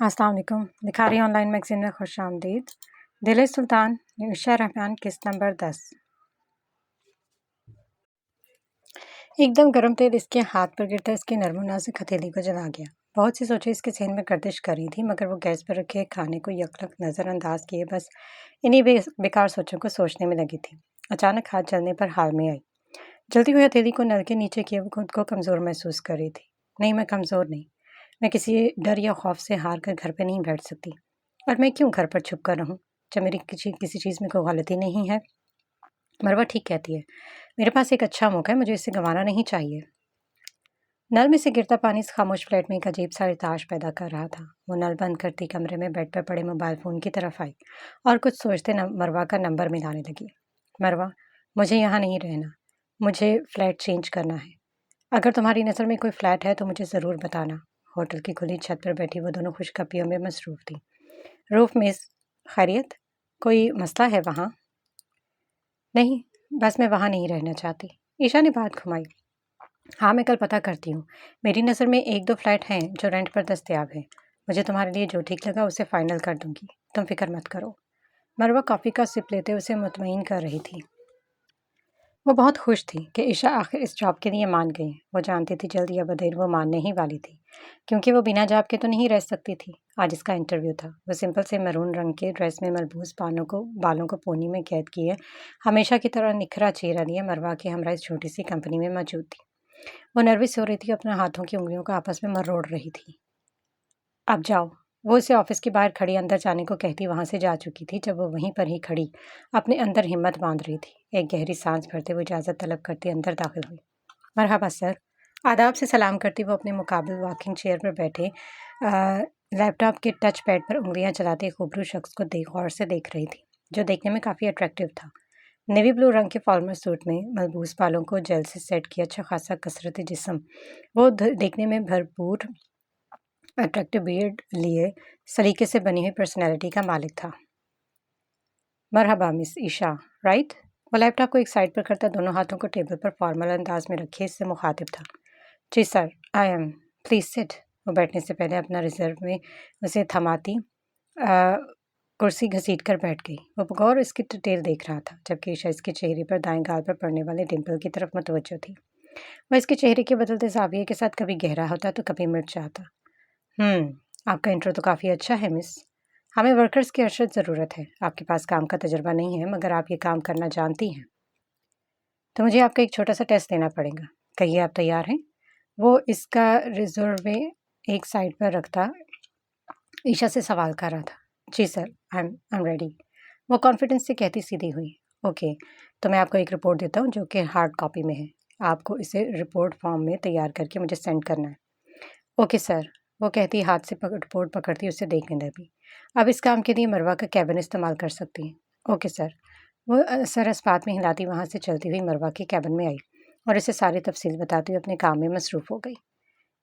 अस्सलाम वालेकुम। Likhari online magazine में खुश आमदीद। दिल सुल्तान ईशा रहमान किस्त नंबर 10। एकदम गर्म तेल इसके हाथ पर गिरता इसकी नरम नाजुक हथेली को जला गया। बहुत सी सोचें इसके जहन में गर्दिश कर रही थी, मगर वो गैस पर रखे खाने को यकलक नज़रअंदाज किए बस इन्हीं बेकार सोचों को सोचने में लगी थी। अचानक हाथ जलने पर हाल में आई। जलती हुई हथेली को नल के नीचे किए वो खुद को कमज़ोर महसूस कर रही थी। नहीं, मैं कमज़ोर नहीं। मैं किसी डर या खौफ से हार कर घर पर नहीं बैठ सकती। और मैं क्यों घर पर छुप कर रहूं जब मेरी किसी चीज़ में कोई गलती नहीं है। मरवा ठीक कहती है। मेरे पास एक अच्छा मौका है, मुझे इसे गंवाना नहीं चाहिए। नल में से गिरता पानी इस खामोश फ्लैट में एक अजीब सा ताश पैदा कर रहा था। वो नल बंद करती कमरे में बेड पर पड़े मोबाइल फ़ोन की तरफ आई और कुछ सोचते मरवा का नंबर मिलाने लगी। मरवा, मुझे यहाँ नहीं रहना। मुझे फ़्लैट चेंज करना है। अगर तुम्हारी नज़र में कोई फ़्लैट है तो मुझे ज़रूर बताना। होटल की खुली छत पर बैठी वो दोनों खुशखपियों में मसरूफ़ थी। रूफ मिस, खैरियत? कोई मसला है वहाँ? नहीं, बस मैं वहाँ नहीं रहना चाहती। ईशा ने बात घुमाई। हाँ, मैं कल पता करती हूँ। मेरी नज़र में 1-2 फ्लैट हैं जो रेंट पर दस्तयाब हैं। मुझे तुम्हारे लिए जो ठीक लगा उसे फ़ाइनल कर दूँगी। तुम फ़िक्र मत करो। मरवा कॉफ़ी का सिप लेते उसे मुतमईन कर रही थी। वो बहुत खुश थी कि ईशा आखिर इस जॉब के लिए मान गई। वो जानती थी जल्द या बदेर वो मानने ही वाली थी, क्योंकि वो बिना जॉब के तो नहीं रह सकती थी। आज इसका इंटरव्यू था। वो सिंपल से मरून रंग के ड्रेस में मलबूस बालों को पोनी में कैद किए हमेशा की तरह निखरा चेहरा लिए मरवा के हमरा इस छोटी सी कंपनी में मौजूद थी। वो नर्वस हो रही थी, अपने हाथों की उंगलियों को आपस में मरोड़ रही थी। अब जाओ। वो इसे ऑफिस के बाहर खड़ी अंदर जाने को कहती वहां से जा चुकी थी जब वो वहीं पर ही खड़ी अपने अंदर हिम्मत बांध रही थी। एक गहरी सांस भरते हुए इजाज़त तलब करती अंदर दाखिल हुई। मरहबा सर। आदाब से सलाम करती वो अपने मुकाबले वॉकिंग चेयर पर बैठे लैपटॉप के टच पैड पर उंगलियां चलाते एक खूबरू शख्स को गौर से देख रही थी, जो देखने में काफ़ी अट्रैक्टिव था। नेवी ब्लू रंग के फॉर्मल सूट में मलबूस बालों को जेल से सेट किया अच्छा खासा कसरती जिस्म, वो देखने में भरपूर अट्रैक्टिव बियर्ड लिए सलीके से बनी हुई पर्सनैलिटी का मालिक था। मरहबा मिस ईशा, राइट? वो लैपटॉप को एक साइड पर करता दोनों हाथों को टेबल पर फॉर्मल अंदाज में रखे इससे मुखातिब था। जी sir, I am. Please sit. वो बैठने से पहले अपना रिजर्व में उसे थमाती कुर्सी घसीट कर बैठ गई। वो बगौर इसकी डिटेल देख रहा था, जबकि ईशा इसके चेहरे पर दाएं गाल पर पड़ने वाले डिम्पल की तरफ मुतवज्जो थी। वह इसके चेहरे के बदलते जाविये के साथ कभी गहरा होता तो कभी मिट जाता। आपका इंट्रो तो काफ़ी अच्छा है मिस। हमें वर्कर्स की अशद ज़रूरत है। आपके पास काम का तजुर्बा नहीं है, मगर आप ये काम करना जानती हैं। तो मुझे आपका एक छोटा सा टेस्ट देना पड़ेगा। कहिए, आप तैयार हैं? वो इसका रिजर्वे एक साइड पर रखता ईशा से सवाल कर रहा था। जी सर, आई एम रेडी। वो कॉन्फिडेंस से कहती सीधी हुई। ओके, तो मैं आपको एक रिपोर्ट देता हूँ जो कि हार्ड कॉपी में है। आपको इसे रिपोर्ट फॉर्म में तैयार करके मुझे सेंड करना है। Okay sir. वो कहती हाथ से रिपोर्ट पकड़ती उसे देखने लगी। अब इस काम के लिए मरवा का कैबिन इस्तेमाल कर सकती हैं। Okay sir. वो सर इस्पात में हिलाती वहाँ से चलती हुई मरवा के कैबिन में आई और इसे सारी तफसील बताती हुए अपने काम में मसरूफ़ हो गई।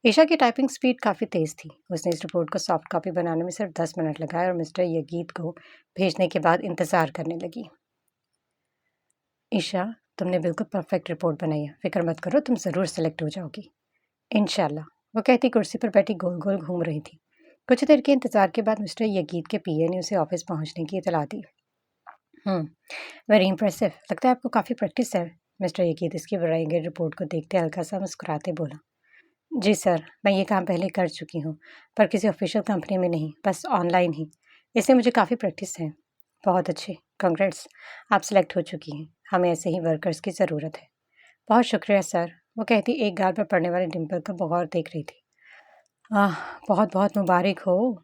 ईशा की टाइपिंग स्पीड काफ़ी तेज़ थी। उसने इस रिपोर्ट को सॉफ्ट कॉपी बनाने में सिर्फ 10 मिनट लगाए और मिस्टर यगीत को भेजने के बाद इंतज़ार करने लगी। ईशा, तुमने बिल्कुल परफेक्ट रिपोर्ट बनाई है। फिक्र मत करो, तुम ज़रूर सेलेक्ट हो जाओगी इंशाल्लाह। वो कहती कुर्सी पर बैठी गोल गोल घूम रही थी। कुछ देर के इंतज़ार के बाद मिस्टर यगीत के पीए ने उसे ऑफिस पहुंचने की इतला दी। Very impressive. लगता है आपको काफ़ी प्रैक्टिस है। मिस्टर यगीत इसकी बनाई गई रिपोर्ट को देखते हल्का सा मुस्कुराते बोला। जी सर, मैं ये काम पहले कर चुकी हूँ, पर किसी ऑफिशियल कंपनी में नहीं, बस ऑनलाइन ही। इससे मुझे काफ़ी प्रैक्टिस है। बहुत अच्छे, कांग्रेट्स, आप सिलेक्ट हो चुकी हैं। हमें ऐसे ही वर्कर्स की ज़रूरत है। बहुत शुक्रिया सर। वो कहती एक गाल पर पड़ने वाले डिम्पल को बगौर देख रही थी। बहुत बहुत मुबारक हो।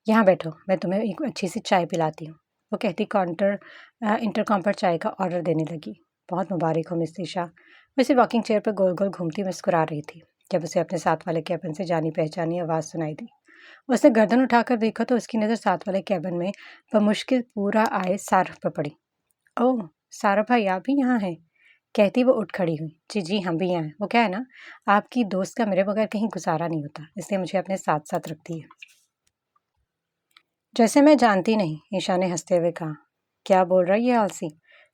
यहाँ बैठो, मैं तुम्हें एक अच्छी सी चाय पिलाती हूँ। वो कहती इंटरकॉम पर चाय का ऑर्डर देने लगी। बहुत मुबारक हो मिस ईशा। वो इसे वॉकिंग चेयर पर गोल गोल घूमती मुस्कुरा रही थी जब उसे अपने साथ वाले कैबिन से जानी पहचानी आवाज़ सुनाई दी। उसने गर्दन उठाकर देखा तो उसकी नज़र साथ वाले कैबिन में बमुश्किल पूरा आए सारफ पर पड़ी। ओह, सारफ भाई आप भी यहाँ हैं? कहती वो उठ खड़ी हुई। जी जी, हम भी यहाँ हैं। वो क्या है ना, आपकी दोस्त का मेरे बगैर कहीं गुजारा नहीं होता, इसलिए मुझे अपने साथ साथ रखती है। जैसे मैं जानती नहीं, ईशा ने हंसते हुए कहा। क्या बोल रही है आलसी?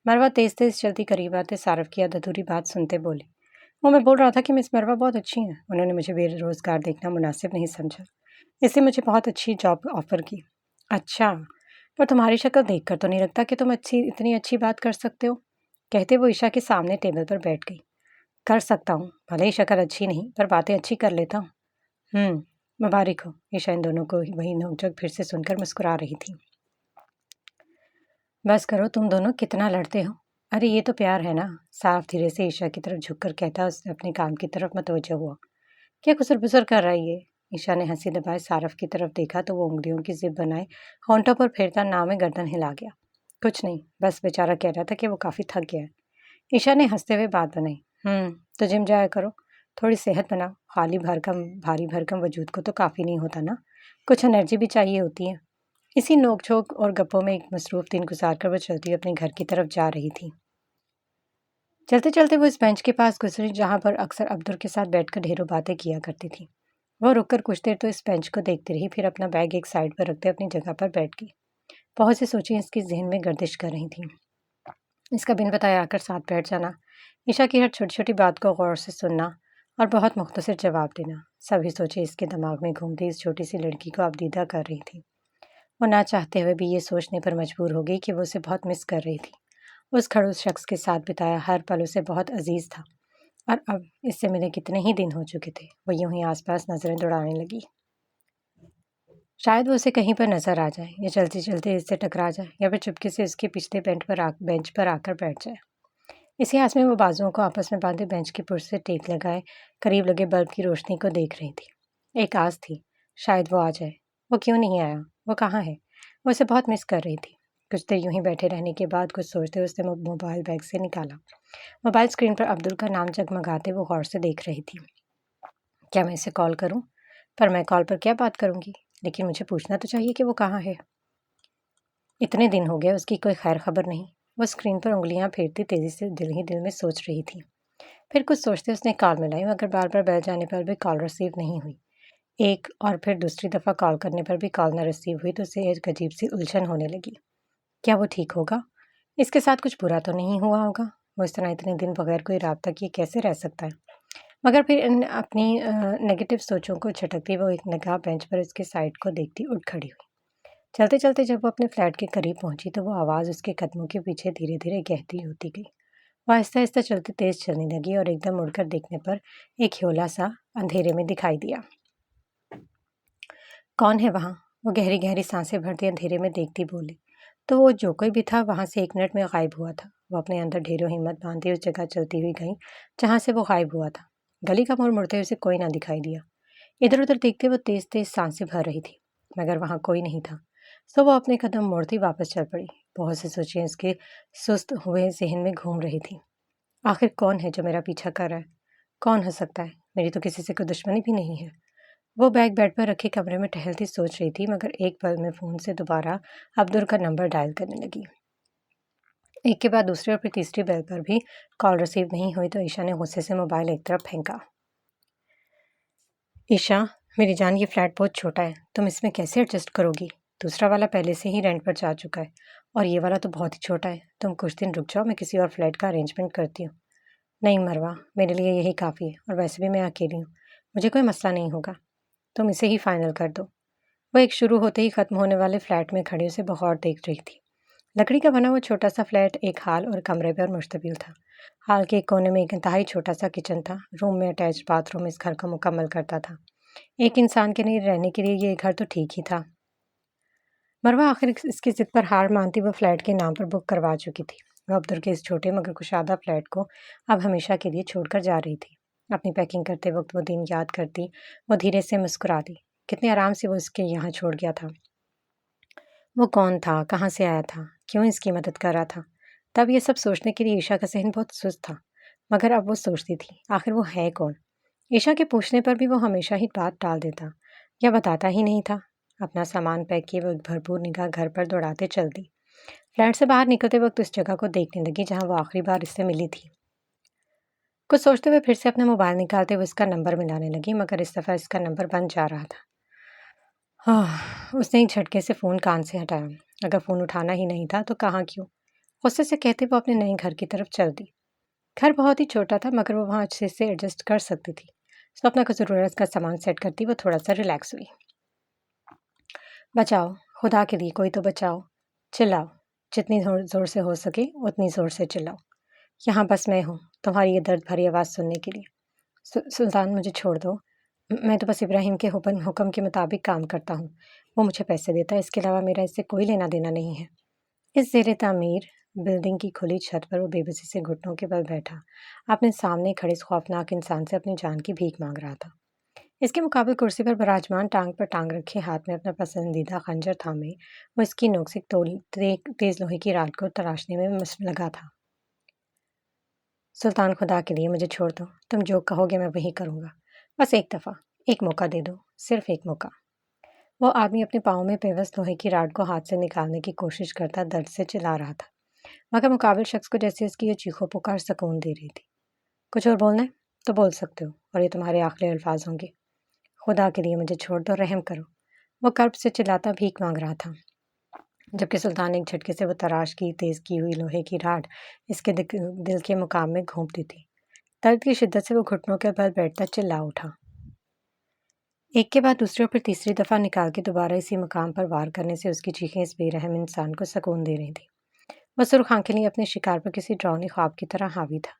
मरवा तेज तेज चलती करीब आते सारफ की अधूरी बात सुनते बोली। वो मैं बोल रहा था कि मिस मरवा बहुत अच्छी हैं। उन्होंने मुझे बेरोजगार देखना मुनासिब नहीं समझा। اس نے مجھے بہت اچھی جاب آفر کی۔ اچھا، پر تمہاری شکل دیکھ کر تو نہیں لگتا کہ تم اتنی اچھی بات کر سکتے ہو، کہتے وہ عشا کے سامنے ٹیبل پر بیٹھ گئی۔ کر سکتا ہوں، بھلے ہی شکل اچھی نہیں پر باتیں اچھی کر لیتا ہوں۔ مبارک ہو۔ عشا ان دونوں کو وہی نوک جھوک پھر سے سن کر مسکرا رہی تھی۔ بس کرو، تم دونوں کتنا لڑتے ہو۔ ارے یہ تو پیار ہے نا، صاف دھیرے سے عشا کی طرف جھک کر کہتا اس نے اپنے کام کی طرف متوجہ ہوا۔ کیا قصر بسر کر رہی ہے؟ عشا نے ہنسی دبائے صارف کی طرف دیکھا تو وہ انگلیوں کی زپ بنائے ہونٹوں پر پھیرتا نام میں گردن ہلا گیا۔ کچھ نہیں، بس بیچارہ کہہ رہا تھا کہ وہ کافی تھک گیا ہے۔ عشا نے ہنستے ہوئے بات بنائی۔ تو جم جایا کرو، تھوڑی صحت بناؤ، خالی بھاری بھرکم وجود کو تو کافی نہیں ہوتا نا، کچھ انرجی بھی چاہیے ہوتی ہے۔ اسی نوک جھوک اور گپوں میں ایک مصروف دن گزار کر وہ چلتی ہوئی اپنے گھر کی طرف جا رہی تھی۔ چلتے چلتے وہ اس بینچ کے پاس گزری جہاں پر اکثر عبدر کے ساتھ بیٹھ کر ڈھیروں باتیں کیا کرتی تھی۔ وہ رک کر کچھ دیر تو اس بینچ کو دیکھتی رہی، پھر اپنا بیگ ایک سائڈ پر رکھتے اپنی جگہ پر بیٹھ گئی۔ بہت سی سوچیں اس کی ذہن میں گردش کر رہی تھیں۔ اس کا بن بتایا آ کر ساتھ بیٹھ جانا، عشا کی ہر چھوٹی چھوٹی بات کو غور سے سننا اور بہت مختصر جواب دینا، سبھی سوچیں اس کے دماغ میں گھومتی اس چھوٹی سی لڑکی کو اب دیدہ کر رہی تھی۔ وہ نہ چاہتے ہوئے بھی یہ سوچنے پر مجبور ہو گئی کہ وہ اسے بہت مس کر رہی تھی۔ اس کھڑوس شخص کے ساتھ بتایا ہر پل اسے بہت عزیز تھا، اور اب اس سے ملے کتنے ہی دن ہو چکے تھے۔ وہ یوں ہی آس پاس نظریں دوڑانے لگی، شاید وہ اسے کہیں پر نظر آ جائے، یا چلتے چلتے اس سے ٹکرا جائے، یا پھر چپکے سے اس کے پچھلے بینچ پر آ کر بیٹھ جائے۔ اسی آس میں وہ بازوؤں کو آپس میں باندھے بینچ کی پشت سے ٹیک لگائے قریب لگے بلب کی روشنی کو دیکھ رہی تھی۔ ایک آس تھی، شاید وہ آ جائے۔ وہ کیوں نہیں آیا؟ وہ کہاں ہے؟ وہ اسے بہت مس کر رہی تھی۔ کچھ دیر یوں ہی بیٹھے رہنے کے بعد کچھ سوچتے اس نے موبائل بیگ سے نکالا۔ موبائل اسکرین پر عبدل کا نام جگمگاتے وہ غور سے دیکھ رہی تھی۔ کیا میں اسے کال کروں؟ پر میں کال پر کیا بات کروں گی؟ لیکن مجھے پوچھنا تو چاہیے کہ وہ کہاں ہے۔ اتنے دن ہو گئے، اس کی کوئی خیر خبر نہیں۔ وہ اسکرین پر انگلیاں پھیرتی تیزی سے دل ہی دل میں سوچ رہی تھی۔ پھر کچھ سوچتے اس نے کال ملائی، مگر بار بار بیل جانے پر بھی کال ریسیو نہیں ہوئی۔ ایک اور پھر دوسری دفعہ کال کرنے پر بھی کال نہ ریسیو ہوئی تو اسے ایک عجیب سی الجھن ہونے لگی۔ کیا وہ ٹھیک ہوگا؟ اس کے ساتھ کچھ برا تو نہیں ہوا ہوگا؟ وہ اس طرح اتنے دن بغیر کوئی رابطہ کیے کیسے رہ سکتا ہے؟ مگر پھر اپنی نیگیٹو سوچوں کو جھٹکتی وہ ایک نگاہ بینچ پر اس کے سائڈ کو دیکھتی اٹھ کھڑی ہوئی۔ چلتے چلتے جب وہ اپنے فلیٹ کے قریب پہنچی تو وہ آواز اس کے قدموں کے پیچھے دھیرے دھیرے گہتی ہوتی گئی۔ وہ آہستہ آہستہ چلتے تیز چلنے لگی اور ایک دم مڑ کر دیکھنے پر ایک ہیولا سا اندھیرے میں دکھائی دیا۔ کون ہے وہاں؟ وہ گہری گہری سانسیں بھرتی اندھیرے میں دیکھتی بولی۔ تو وہ جو کوئی بھی تھا وہاں سے 1 منٹ میں غائب ہوا تھا۔ وہ اپنے اندر ڈھیروں ہمت باندھتی اس جگہ چلتی ہوئی گئی جہاں سے وہ غائب ہوا تھا۔ گلی کا موڑ مڑتے اسے کوئی نہ دکھائی دیا۔ ادھر ادھر دیکھتے وہ تیز تیز سانسیں بھر رہی تھی، مگر وہاں کوئی نہیں تھا۔ سو وہ اپنے قدم موڑتی واپس چل پڑی۔ بہت سی سوچیں اس کے سست ہوئے ذہن میں گھوم رہی تھی۔ آخر کون ہے جو میرا پیچھا کر رہا ہے؟ کون ہو سکتا ہے؟ میری تو کسی سے کوئی دشمنی بھی نہیں ہے۔ وہ بیگ بیڈ پر رکھے کمرے میں ٹہلتی سوچ رہی تھی، مگر ایک پل میں فون سے دوبارہ عبدل کا نمبر ڈائل کرنے لگی۔ ایک کے بعد دوسری اور پھر تیسری بیل پر بھی کال ریسیو نہیں ہوئی تو عشا نے غصے سے موبائل ایک طرف پھینکا۔ عشا میری جان، یہ فلیٹ بہت چھوٹا ہے، تم اس میں کیسے ایڈجسٹ کرو گی؟ دوسرا والا پہلے سے ہی رینٹ پر جا چکا ہے اور یہ والا تو بہت ہی چھوٹا ہے۔ تم کچھ دن رک جاؤ، میں کسی اور فلیٹ کا ارینجمنٹ کرتی ہوں۔ نہیں مروہ، میرے لیے یہی کافی ہے، اور ویسے بھی میں اکیلی ہوں، مجھے کوئی مسئلہ نہیں ہوگا۔ تم اسے ہی فائنل کر دو۔ وہ ایک شروع ہوتے ہی ختم ہونے والے فلیٹ میں کھڑی اسے بغور دیکھ رہی تھی۔ لکڑی کا بنا وہ چھوٹا سا فلیٹ ایک ہال اور کمرے پر مشتمل تھا۔ ہال کے ایک کونے میں ایک انتہائی چھوٹا سا کچن تھا۔ روم میں اٹیچ باتھ روم اس گھر کو مکمل کرتا تھا۔ ایک انسان کے لیے رہنے کے لیے یہ گھر تو ٹھیک ہی تھا۔ مروہ آخر اس کی ضد پر ہار مانتی وہ فلیٹ کے نام پر بک کروا چکی تھی۔ وہ عبدل کے اس چھوٹے مگر کشادہ فلیٹ کو اب ہمیشہ کے لیے چھوڑ کر جا رہی تھی۔ اپنی پیکنگ کرتے وقت وہ دن یاد کرتی وہ دھیرے سے مسکرا دی۔ کتنے آرام سے وہ اس کے یہاں چھوڑ گیا تھا۔ وہ کون تھا، کہاں سے آیا تھا، کیوں اس کی مدد کر رہا تھا؟ تب یہ سب سوچنے کے لیے عشا کا ذہن بہت سست تھا، مگر اب وہ سوچتی تھی آخر وہ ہے کون؟ عشا کے پوچھنے پر بھی وہ ہمیشہ ہی بات ٹال دیتا یا بتاتا ہی نہیں تھا۔ اپنا سامان پیک کیے وہ ایک بھرپور نگاہ گھر پر دوڑاتے چلتی۔ فلیٹ سے باہر نکلتے وقت اس جگہ کو دیکھنے لگی جہاں وہ آخری بار اس سے ملی تھی۔ کچھ سوچتے ہوئے پھر سے اپنا موبائل نکالتے ہوئے اس کا نمبر ملانے لگی، مگر اس دفعہ اس کا نمبر بند جا رہا تھا۔ اس نے ایک جھٹکے سے فون کان سے ہٹایا۔ اگر فون اٹھانا ہی نہیں تھا تو کہاں کیوں؟ غصے سے کہتے وہ اپنے نئے گھر کی طرف چل دی۔ گھر بہت ہی چھوٹا تھا مگر وہ وہاں اچھے سے ایڈجسٹ کر سکتی تھی۔ سو اپنا کچھ ضرورت کا سامان سیٹ کرتی وہ تھوڑا سا ریلیکس ہوئی۔ बचाओ, खुदा के लिए कोई तो बचाओ। चिल्लाओ, जितनी ज़ोर से हो सके उतनी ज़ोर से चिल्लाओ। यहाँ बस मैं हूँ, तुम्हारी ये दर्द भरी आवाज़ सुनने के लिए। सुल्तान मुझे छोड़ दो। मैं तो बस इब्राहिम के हुक्म के मुताबिक काम करता हूँ। वो मुझे पैसे देता है, इसके अलावा मेरा इससे कोई लेना देना नहीं है। इस ज़ेर तामीर बिल्डिंग की खुली छत पर वो बेबसी से घुटनों के बल बैठा अपने सामने खड़े इस खौफनाक इंसान से अपनी जान की भीख मांग रहा था। इसके मुकाबले कुर्सी पर विराजमान टांग पर टांग रखे हाथ में अपना पसंदीदा खंजर थामे वो इसकी नोक से तेज लोहे की राड को तराशने में लगा था। सुल्तान, खुदा के लिए मुझे छोड़ दो। तुम जो कहोगे मैं वही करूँगा। बस एक दफ़ा, एक मौका दे दो, सिर्फ एक मौका। वो आदमी अपने पाँव में पेवस लोहे की राड को हाथ से निकालने की कोशिश करता दर्द से चिल्ला रहा था, मगर मुकाबिल शख्स को जैसे उसकी ये चीखों पुकार सुकून दे रही थी। कुछ और बोलना है तो बोल सकते हो, और ये तुम्हारे आखिरी अल्फाज होंगे। खुदा के लिए मुझे छोड़ दो, रहम करो। वो कर्ब से चिल्लाता भीख मांग रहा था, जबकि सुल्तान एक झटके से वो तराश की तेज की हुई लोहे की राड इसके दिल के मुकाम में घोंपती थी। दर्द की शिद्दत से वो घुटनों के बल बैठता चिल्ला उठा, एक के बाद दूसरे और फिर तीसरी दफ़ा निकाल के दोबारा इसी मुकाम पर वार करने से उसकी चीखें इस बेरहम इंसान को सुकून दे रही थी। वह सुर्ख आंखें लिए अपने शिकार पर किसी डरावनी ख्वाब की तरह हावी था,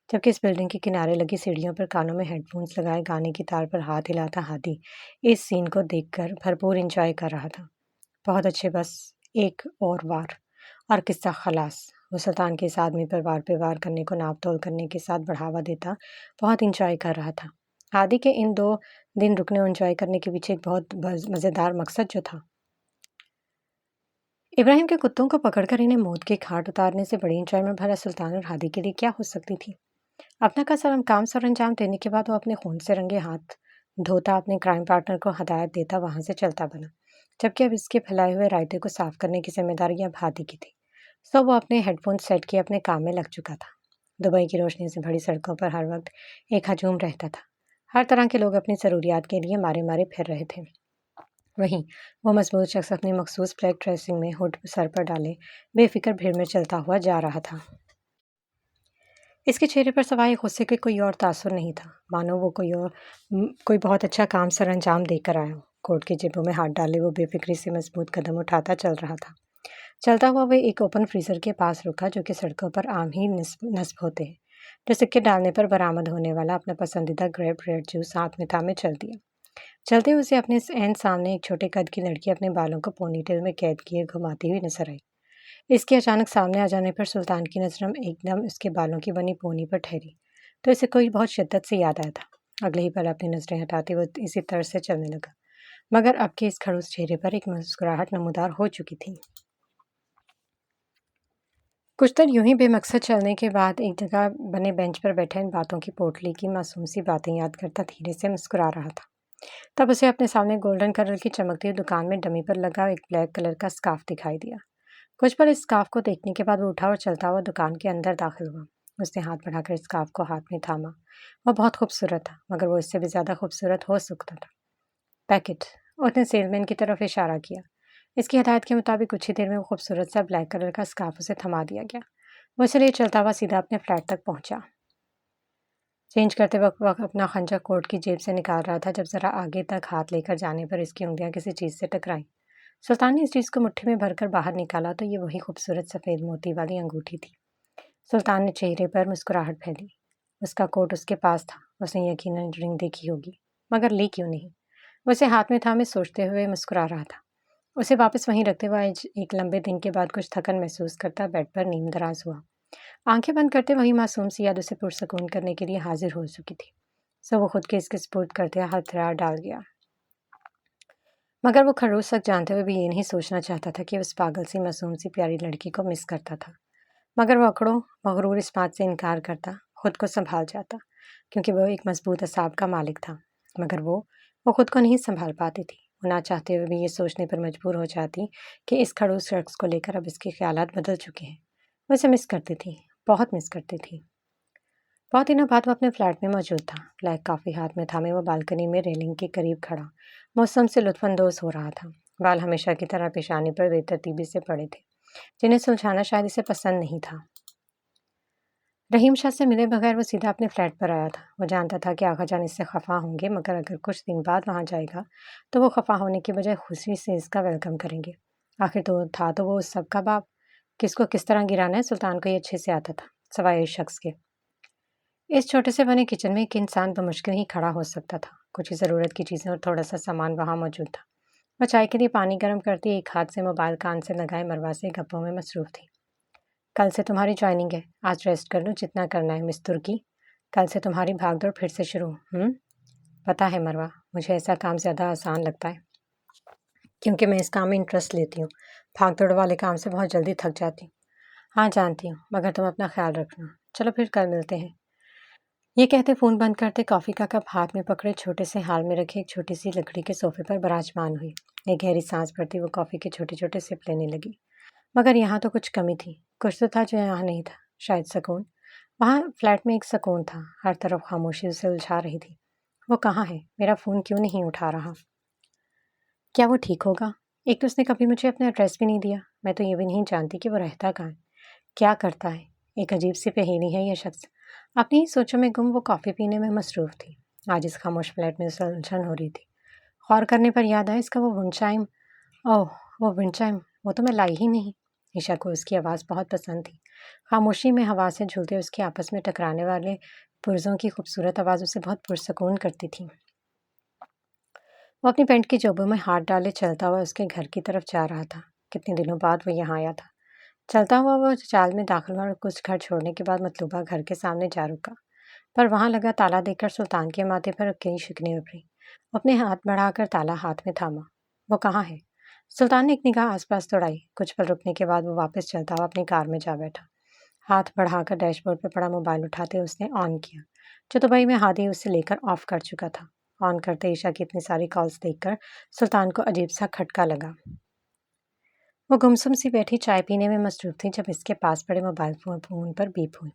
जबकि इस बिल्डिंग के किनारे लगी सीढ़ियों पर कानों में हेडफोन्स लगाए गाने की तार पर हाथ हिलाता हादी इस सीन को देखकर भरपूर इंजॉय कर रहा था। बहुत अच्छे, बस एक और वार और किस्सा खलास। वो सुल्तान के इस आदमी पर वार पे वार करने को नाप तोल करने के साथ बढ़ावा देता बहुत इंजॉय कर रहा था। हादी के इन 2 दिन रुकने और इंजॉय करने के पीछे एक बहुत मज़ेदार मकसद जो था। इब्राहिम के कुत्तों को पकड़कर इन्हें मौत के घाट उतारने से बड़ी इंजॉयमेंट भला सुल्तान और हादी के लिए क्या हो सकती थी। अपना काम सर अंजाम देने के बाद वो अपने खून से रंगे हाथ धोता अपने क्राइम पार्टनर को हदायत देता वहां से चलता बना, जबकि अब इसके फैलाए हुए रायते को साफ करने की जिम्मेदारी अब हादी की थी। सो वो अपने हेडफोन सेट किए अपने काम में लग चुका था। दुबई की रोशनी से भरी सड़कों पर हर वक्त एक हजूम रहता था। हर तरह के लोग अपनी ज़रूरियात के लिए मारे मारे फिर रहे थे। वहीं वो मजबूत शख्स अपनी मखसूस ब्लैक ड्रेसिंग में हुड सर पर डाले बेफिक्र भीड़ में चलता हुआ जा रहा था। इसके चेहरे पर सवाए गुस्से के कोई और तासुर नहीं था, मानो वो कोई बहुत अच्छा काम सर अंजाम देकर आया हो। कोट की जेबों में हाथ डाले वो बेफिक्री से मजबूत कदम उठाता चल रहा था। चलता हुआ वह एक ओपन फ्रीजर के पास रुका, जो कि सड़कों पर आम ही नस्ब होते हैं, जो सिक्के डालने पर बरामद होने वाला अपना पसंदीदा ग्रेप रेड जूस हाथ में थामे चल दिया। चलते हुए उसे अपने एंड सामने एक छोटे कद की लड़की अपने बालों को पोनीटेल में कैद किए घुमाती हुई नजर आई। इसके अचानक सामने आ जाने पर सुल्तान की नजर एकदम उसके बालों की बनी पोनी पर ठहरी, तो इसे कोई बहुत शिद्दत से याद आया था। अगले ही पल अपनी नजरें हटाते वो इसी तरह से चलने लगा, मगर अब के इस खड़ूस चेहरे पर एक मुस्कुराहट नमूदार हो चुकी थी। कुछ देर यूं ही बेमकसद चलने के बाद एक जगह बने बेंच पर बैठे इन बातों की पोटली की मासूम सी बातें याद करता धीरे से मुस्कुरा रहा था। तब उसे अपने सामने गोल्डन कलर की चमकती हुई दुकान में डमी पर लगा एक ब्लैक कलर का स्कार्फ दिखाई दिया। कुछ पल इस स्कार्फ को देखने के बाद वो उठा और चलता हुआ दुकान के अंदर दाखिल हुआ। उसने हाथ बढ़ाकर इस स्कार्फ को हाथ में थामा। वह बहुत खूबसूरत था, मगर वो इससे भी ज्यादा खूबसूरत हो सकता था। पैकेट, उसने सेलमैन की तरफ इशारा किया। इसकी हदायत के मुताबिक कुछ ही देर में वो खूबसूरत सा ब्लैक कलर का स्कार्फ उसे थमा दिया गया। वो इसलिए चलता हुआ सीधा अपने फ्लैट तक पहुंचा। चेंज करते वक्त वह अपना खंजर कोट की जेब से निकाल रहा था, जब जरा आगे तक हाथ लेकर जाने पर इसकी उंगलियां किसी चीज से टकराई। सुल्तान ने इस चीज को मुट्ठी में भरकर बाहर निकाला तो ये वही खूबसूरत सफेद मोती वाली अंगूठी थी। सुल्तान ने चेहरे पर मुस्कुराहट फैली। उसका कोट उसके पास था, उसने यकीनन रिंग देखी होगी, मगर ली क्यों नहीं। वो उसे हाथ में थामे सोचते हुए मुस्कुरा रहा था। उसे वापस वहीं रखते हुए आज एक लंबे दिन के बाद कुछ थकन महसूस करता बेड पर नींद दराज हुआ। आंखें बंद करते वही मासूम सी याद उसे पुरसकून करने के लिए हाजिर हो चुकी थी। सो वो खुद के इसके स्पुर्द करते हथेलियां डाल गया, मगर वो खरोच तक जानते हुए भी ये नहीं सोचना चाहता था कि उस पागल सी मासूम सी प्यारी लड़की को मिस करता था। मगर वो अकड़ों मगरूर इस बात से इनकार करता, खुद को संभाल जाता, क्योंकि वो एक मजबूत असाब का मालिक था। मगर वो खुद को नहीं संभाल पाती थी। वो ना चाहते हुए भी ये सोचने पर मजबूर हो जाती कि इस खड़ूस शख्स को लेकर अब इसके ख्यालात बदल चुके हैं। वो इसे मिस करती थी, बहुत मिस करती थी। बहुत दिनों बाद वो अपने फ्लैट में मौजूद था। ब्लैक कॉफ़ी हाथ में थामे वो बालकनी में रेलिंग के करीब खड़ा मौसम से लुत्फानंदोज हो रहा था। बाल हमेशा की तरह पेशानी पर बेतरतीबी से पड़े थे, जिन्हें सुलझाना शायद इसे पसंद नहीं था। رحیم شاہ سے ملے بغیر وہ سیدھا اپنے فلیٹ پر آیا تھا۔ وہ جانتا تھا کہ آغا جان اس سے خفا ہوں گے، مگر اگر کچھ دن بعد وہاں جائے گا تو وہ خفا ہونے کے بجائے خوشی سے اس کا ویلکم کریں گے۔ آخر تو وہ اس سب کا باپ، کس کو کس طرح گرانا ہے سلطان کو یہ اچھے سے آتا تھا، سوائے اس شخص کے۔ اس چھوٹے سے بنے کچن میں ایک انسان بمشکل ہی کھڑا ہو سکتا تھا۔ کچھ ہی ضرورت کی چیزیں اور تھوڑا سا سامان وہاں موجود تھا۔ وہ چائے کے لیے پانی گرم کرتی ایک ہاتھ سے موبائل کان سے لگائے مروا سے گپوں میں مصروف تھی۔ کل سے تمہاری جوائننگ ہے، آج ریسٹ کر لو جتنا کرنا ہے مس ترکی۔ کل سے تمہاری بھاگ دوڑ پھر سے شروع۔ پتہ ہے مروا، مجھے ایسا کام زیادہ آسان لگتا ہے کیونکہ میں اس کام میں انٹرسٹ لیتی ہوں۔ بھاگ دوڑ والے کام سے بہت جلدی تھک جاتی ہوں۔ ہاں جانتی ہوں، مگر تم اپنا خیال رکھنا۔ چلو پھر کل ملتے ہیں۔ یہ کہتے فون بند کرتے کافی کا کپ ہاتھ میں پکڑے چھوٹے سے ہال میں رکھے ایک چھوٹی سی لکڑی کے صوفے پر براجمان ہوئی۔ ایک گہری سانس بھرتی وہ کافی کے چھوٹے چھوٹے سپ لینے لگی۔ مگر یہاں تو کچھ کمی تھی، کچھ تو تھا جو یہاں نہیں تھا، شاید سکون۔ وہاں فلیٹ میں ایک سکون تھا، ہر طرف خاموشی اسے الجھا رہی تھی۔ وہ کہاں ہے؟ میرا فون کیوں نہیں اٹھا رہا؟ کیا وہ ٹھیک ہوگا؟ ایک تو اس نے کبھی مجھے اپنا ایڈریس بھی نہیں دیا، میں تو یہ بھی نہیں جانتی کہ وہ رہتا کہاں ہے، کیا کرتا ہے۔ ایک عجیب سی پہیلی ہے یہ شخص۔ اپنی ہی سوچوں میں گم وہ کافی پینے میں مصروف تھی۔ آج اس خاموش فلیٹ میں اسے الجھن ہو رہی تھی۔ غور کرنے پر یاد آیا اس کا وہ ونڈ چائم، وہ تو میں لائی ہی نہیں۔ عشا کو اس کی آواز بہت پسند تھی۔ خاموشی میں ہوا سے جھولتے اس کے آپس میں ٹکرانے والے پرزوں کی خوبصورت آواز اسے بہت پرسکون کرتی تھی۔ وہ اپنی پینٹ کی جوبوں میں ہاتھ ڈالے چلتا ہوا اس کے گھر کی طرف جا رہا تھا۔ کتنے دنوں بعد وہ یہاں آیا تھا۔ چلتا ہوا وہ چال میں داخل ہوا اور کچھ گھر چھوڑنے کے بعد مطلوبہ گھر کے سامنے جا رکا، پر وہاں لگا تالا دیکھ کر سلطان کے ماتھے پر کئی شکنیں ابھری۔ وہ اپنے ہاتھ بڑھا کر تالا ہاتھ میں تھاما۔ وہ کہاں ہے؟ سلطان نے ایک نگاہ آس پاس دوڑائی۔ کچھ پل رکنے کے بعد وہ واپس چلتا ہوا اپنی کار میں جا بیٹھا۔ ہاتھ بڑھا کر ڈیش بورڈ پہ پڑا موبائل اٹھاتے اس نے آن کیا، جو دبئی میں ہادی اسے لے کر آف کر چکا تھا۔ آن کرتے عشا کی اتنی ساری کالز دیکھ کر سلطان کو عجیب سا کھٹکا لگا۔ وہ گمسم سی بیٹھی چائے پینے میں مصروف تھی جب اس کے پاس پڑے موبائل فون پر بیپ ہوئی۔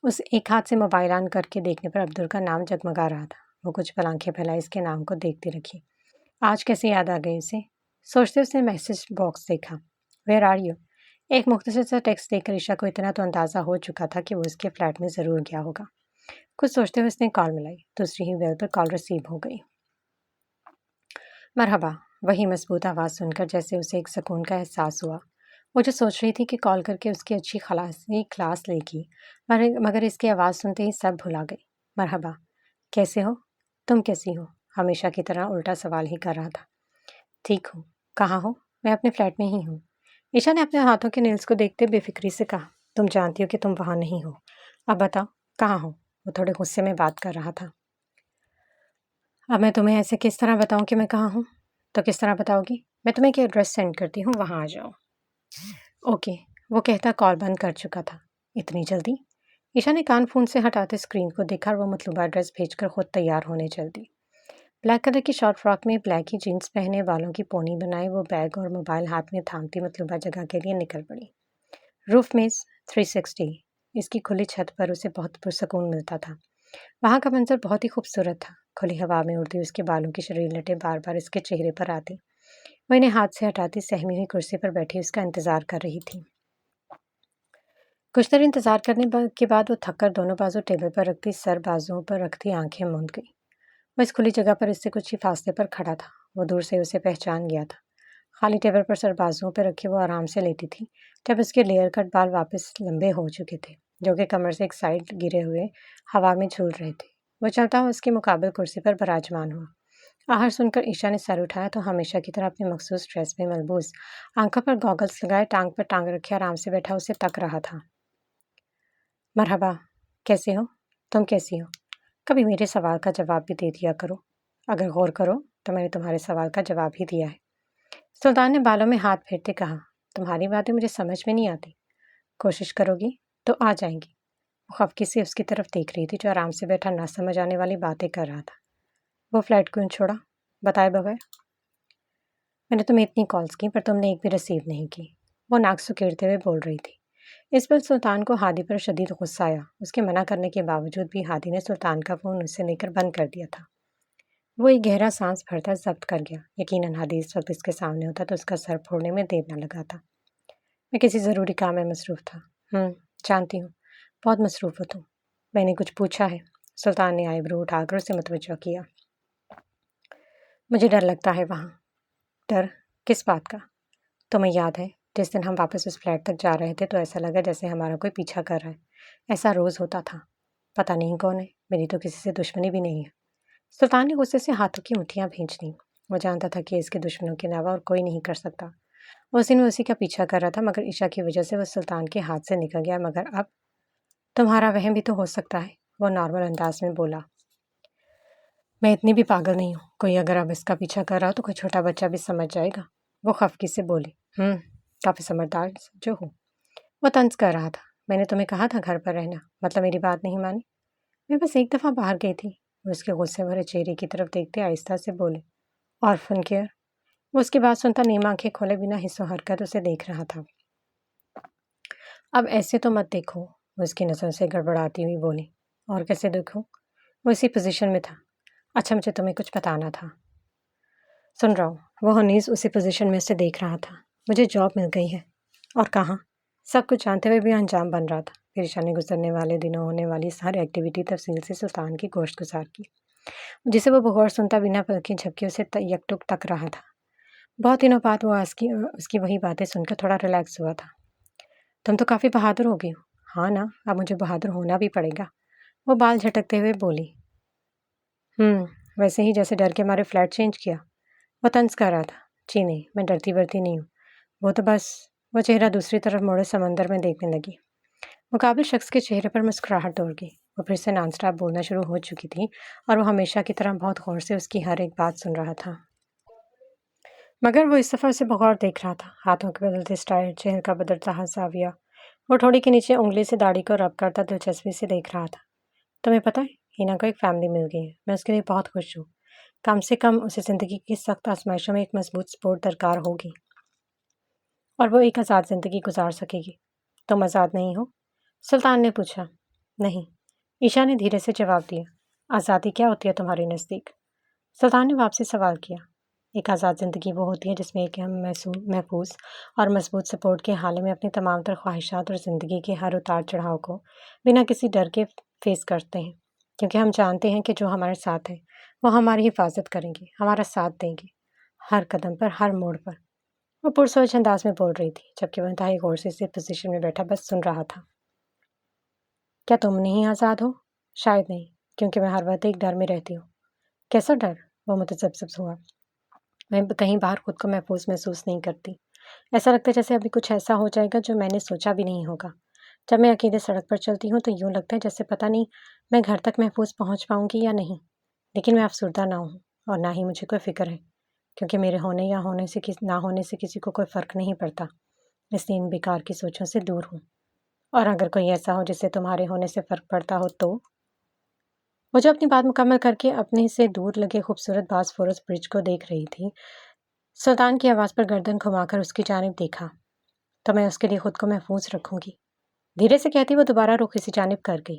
اس ایک ہاتھ سے موبائل آن کر کے دیکھنے پر عبدل کا نام جگمگا رہا تھا۔ وہ کچھ پل آنکھیں پھیلائے اس کے نام کو دیکھتی رکھی۔ آج کیسے یاد آ گئی اسے؟ سوچتے اس نے میسج باکس دیکھا۔ Where are you? ایک مختصر سا ٹیکسٹ دیکھ کر عشا کو اتنا تو اندازہ ہو چکا تھا کہ وہ اس کے فلیٹ میں ضرور گیا ہوگا۔ کچھ سوچتے ہوئے اس نے کال ملائی۔ دوسری ہی بیل پر کال ریسیو ہو گئی۔ مرحبا، وہی مضبوط آواز سن کر جیسے اسے ایک سکون کا احساس ہوا۔ وہ جو سوچ رہی تھی کہ کال کر کے اس کی اچھی خلاصی کلاس لے گی، مگر اس کی آواز سنتے ہی سب بھلا گئی۔ مرحبا، کیسے ہو؟ تم کیسی ہو؟ ہمیشہ کی طرح الٹا سوال ہی کر رہا تھا۔ ٹھیک ہوں۔ کہاں ہو؟ میں اپنے فلیٹ میں ہی ہوں۔ عشا نے اپنے ہاتھوں کے نیلز کو دیکھتے بے فکری سے کہا۔ تم جانتی ہو کہ تم وہاں نہیں ہو۔ اب بتاؤ کہاں ہو؟ وہ تھوڑے غصے میں بات کر رہا تھا۔ اب میں تمہیں ایسے کس طرح بتاؤں کہ میں کہاں ہوں؟ تو کس طرح بتاؤ گی؟ میں تمہیں ایک ایڈریس سینڈ کرتی ہوں، وہاں آ جاؤ۔ اوکے، وہ کہتا کال بند کر چکا تھا۔ اتنی جلدی؟ عشا نے کان فون سے ہٹاتے اسکرین کو دیکھا اور وہ مطلوبہ ایڈریس بھیج کر خود تیار ہونے چل دی۔ بلیک کلر کی شارٹ فراک میں بلیک ہی جینس پہنے، بالوں کی پونی بنائے، وہ بیگ اور موبائل ہاتھ میں تھامتی مطلوبہ جگہ کے لیے نکل پڑی۔ روف میز 360، اس کی کھلی چھت پر اسے بہت پرسکون ملتا تھا۔ وہاں کا منظر بہت ہی خوبصورت تھا۔ کھلی ہوا میں اڑتی اس کے بالوں کی شریر لٹیں بار بار اس کے چہرے پر آتی۔ وہ انہیں ہاتھ سے ہٹاتی سہمی ہوئی کرسی پر بیٹھی اس کا انتظار کر رہی تھی۔ کچھ دیر انتظار کرنے کے بعد وہ تھک کر دونوں بازو ٹیبل پر رکھتی سر بازوؤں پر رکھتی آنکھیں موند گئی۔ وہ اس کھلی جگہ پر اس سے کچھ ہی فاصلے پر کھڑا تھا۔ وہ دور سے اسے پہچان گیا تھا۔ خالی ٹیبل پر سر بازوؤں پر رکھے وہ آرام سے لیٹی تھی، جب اس کے لیئر کٹ بال واپس لمبے ہو چکے تھے، جو کہ کمر سے ایک سائڈ گرے ہوئے ہوا میں جھول رہے تھے۔ وہ چلتا ہوا اس کے مقابل کرسی پر براجمان ہوا۔ آہر سن کر عشا نے سر اٹھایا تو ہمیشہ کی طرح اپنے مخصوص ڈریس میں ملبوس، آنکھوں پر گوگلز لگائے، ٹانگ پر ٹانگ رکھے آرام سے بیٹھا اسے تک رہا تھا۔ مرحبا، کیسے ہو؟ تم کیسی ہو؟ کبھی میرے سوال کا جواب بھی دے دیا کرو۔ اگر غور کرو تو میں نے تمہارے سوال کا جواب ہی دیا ہے۔ سلطان نے بالوں میں ہاتھ پھیرتے کہا۔ تمہاری باتیں مجھے سمجھ میں نہیں آتی۔ کوشش کرو گی تو آ جائیں گی۔ وہ خفگی سے اس کی طرف دیکھ رہی تھی جو آرام سے بیٹھا نہ سمجھ آنے والی باتیں کر رہا تھا۔ وہ فلیٹ کیوں چھوڑا بتائے بغیر؟ میں نے تمہیں اتنی کالز کی پر تم نے ایک بھی ریسیو نہیں کی، وہ ناک سکیڑتے ہوئے بول رہی تھی۔ اس پر سلطان کو ہادی پر شدید غصہ آیا۔ اس کے منع کرنے کے باوجود بھی ہادی نے سلطان کا فون اس سے لے کر بند کر دیا تھا۔ وہ ایک گہرا سانس بھرتا ضبط کر گیا۔ یقیناً ہادی اس وقت اس کے سامنے ہوتا تو اس کا سر پھوڑنے میں دیر نہ لگاتا۔ میں کسی ضروری کام میں مصروف تھا۔ جانتی ہوں، बहुत मसरूफ़ हो तुम। मैंने कुछ पूछा है? सुल्तान ने आईब्रो उठाकर उसे मुतवज्जो किया। मुझे डर लगता है वहाँ। डर? किस बात का? तुम्हें याद है जिस दिन हम वापस उस फ्लैट तक जा रहे थे तो ऐसा लगा जैसे हमारा कोई पीछा कर रहा है। ऐसा रोज़ होता था। पता नहीं कौन है, मेरी तो किसी से दुश्मनी भी नहीं है। सुल्तान ने गुस्से से हाथों की मुट्ठियां भींच लीं। वो जानता था कि इसके दुश्मनों के अलावा और कोई नहीं कर सकता। उस दिन वो उसी का पीछा कर रहा था, मगर ईशा की वजह से वो सुल्तान के हाथ से निकल गया। मगर अब तुम्हारा वहम भी तो हो सकता है, वो नॉर्मल अंदाज में बोला। मैं इतनी भी पागल नहीं हूँ। कोई अगर अब इसका पीछा कर रहा हो तो कोई छोटा बच्चा भी समझ जाएगा, वो खफकी से बोली। काफ़ी समझदार जो हो, वो तंज कर रहा था। मैंने तुम्हें कहा था घर पर रहना, मतलब मेरी बात नहीं मानी? मैं बस एक दफ़ा बाहर गई थी। वो उसके गुस्से भरे चेहरे की तरफ देखते आहिस्ता से बोले। Orphan care? वो उसकी बात सुनता नीम आंखें खोले बिना हिस्सों हरकत उसे देख रहा था। अब ऐसे तो मत देखो, वो उसकी नज़रों से गड़बड़ाती हुई बोली। और कैसे देखूं? वो इसी पोजीशन में था। अच्छा, मुझे तुम्हें कुछ बताना था। सुन रहा हूँ। वो हनीस उसी पोजीशन में उसे देख रहा था। मुझे जॉब मिल गई है। और कहाँ? सब कुछ जानते हुए भी अंजाम बन रहा था। फिर ईशा ने गुजरने वाले दिनों होने वाली सारी एक्टिविटी तफसील से सुल्तान की गोश्त गुजार की, जिसे वो बगौर सुनता बिना पलकें झपके उसे यकटुक तक रहा था। बहुत दिनों बाद वो उसकी वही बातें सुनकर थोड़ा रिलैक्स हुआ था। तुम तो काफ़ी बहादुर हो गई हो। हाँ ना, अब मुझे बहादुर होना भी पड़ेगा, वो बाल झटकते हुए बोली। वैसे ही जैसे डर के मारे फ्लैट चेंज किया, वो तंज कर रहा था। जी नहीं, मैं डरती वरती नहीं हूँ। वो तो बस, वो चेहरा दूसरी तरफ मोड़े समंदर में देखने लगी। मुकाबिल शख्स के चेहरे पर मुस्कुराहट दौड़ गई। वो फिर से नॉन स्टॉप बोलना शुरू हो चुकी थी और वो हमेशा की तरह बहुत गौर से उसकी हर एक बात सुन रहा था। मगर वो इस दफ़ा उसे बगौर देख रहा था। हाथों के बदलते स्टाइल, चेहरे का बदलता हंसाविया। वो ठोड़ी के नीचे उंगली से दाढ़ी को रब करता दिलचस्पी से देख रहा था। तुम्हें पता है, हिना को एक फैमिली मिल गई है। मैं उसके लिए बहुत खुश हूँ। कम से कम उसे ज़िंदगी की सख्त आजमाइशों में एक मजबूत सपोर्ट दरकार होगी और वो एक आज़ाद ज़िंदगी गुजार सकेगी। तुम आज़ाद नहीं हो? सुल्तान ने पूछा। नहीं, ईशा ने धीरे से जवाब दिया। आज़ादी क्या होती है तुम्हारे नज़दीक? सुल्तान ने वापसी सवाल किया। एक आज़ाद ज़िंदगी वो होती है जिसमें एक हम महफूज और मजबूत सपोर्ट के हाले में अपनी तमाम तर ख्वाहिशात और ज़िंदगी के हर उतार चढ़ाव को बिना किसी डर के फेस करते हैं, क्योंकि हम जानते हैं कि जो हमारे साथ है वो हमारी हिफाजत करेंगे, हमारा साथ देंगे, हर कदम पर, हर मोड़ पर। वो पुरसोच अंदाज में बोल रही थी, जबकि वह इंतहाई गौर से इसी पोजीशन में बैठा बस सुन रहा था। क्या तुम नहीं आज़ाद हो? शायद नहीं, क्योंकि मैं हर वक्त एक डर में रहती हूँ। कैसा डर? वो मुतजब्ज़ब हुआ। मैं कहीं बाहर खुद को महफूज महसूस नहीं करती। ऐसा लगता है जैसे अभी कुछ ऐसा हो जाएगा जो मैंने सोचा भी नहीं होगा। जब मैं अकेले सड़क पर चलती हूँ तो यूँ लगता है जैसे पता नहीं मैं घर तक महफूज पहुँच पाऊँगी या नहीं। लेकिन मैं अफसरदा ना हूँ और ना ही मुझे कोई फ़िक्र है, क्योंकि मेरे होने या ना होने से किसी को कोई फ़र्क नहीं पड़ता। इसलिए इन बेकार की सोचों से दूर हूँ। और अगर कोई ऐसा हो जिससे तुम्हारे होने से फ़र्क पड़ता हो तो? वो जो अपनी बात मुकम्मल करके अपने से दूर लगे खूबसूरत बासफोरस ब्रिज को देख रही थी, सुल्तान की आवाज़ पर गर्दन घुमाकर उसकी जानिब देखा। तो मैं उसके लिए खुद को महफूज रखूंगी, धीरे से कहती वो दोबारा रुख इसी जानिब कर गई।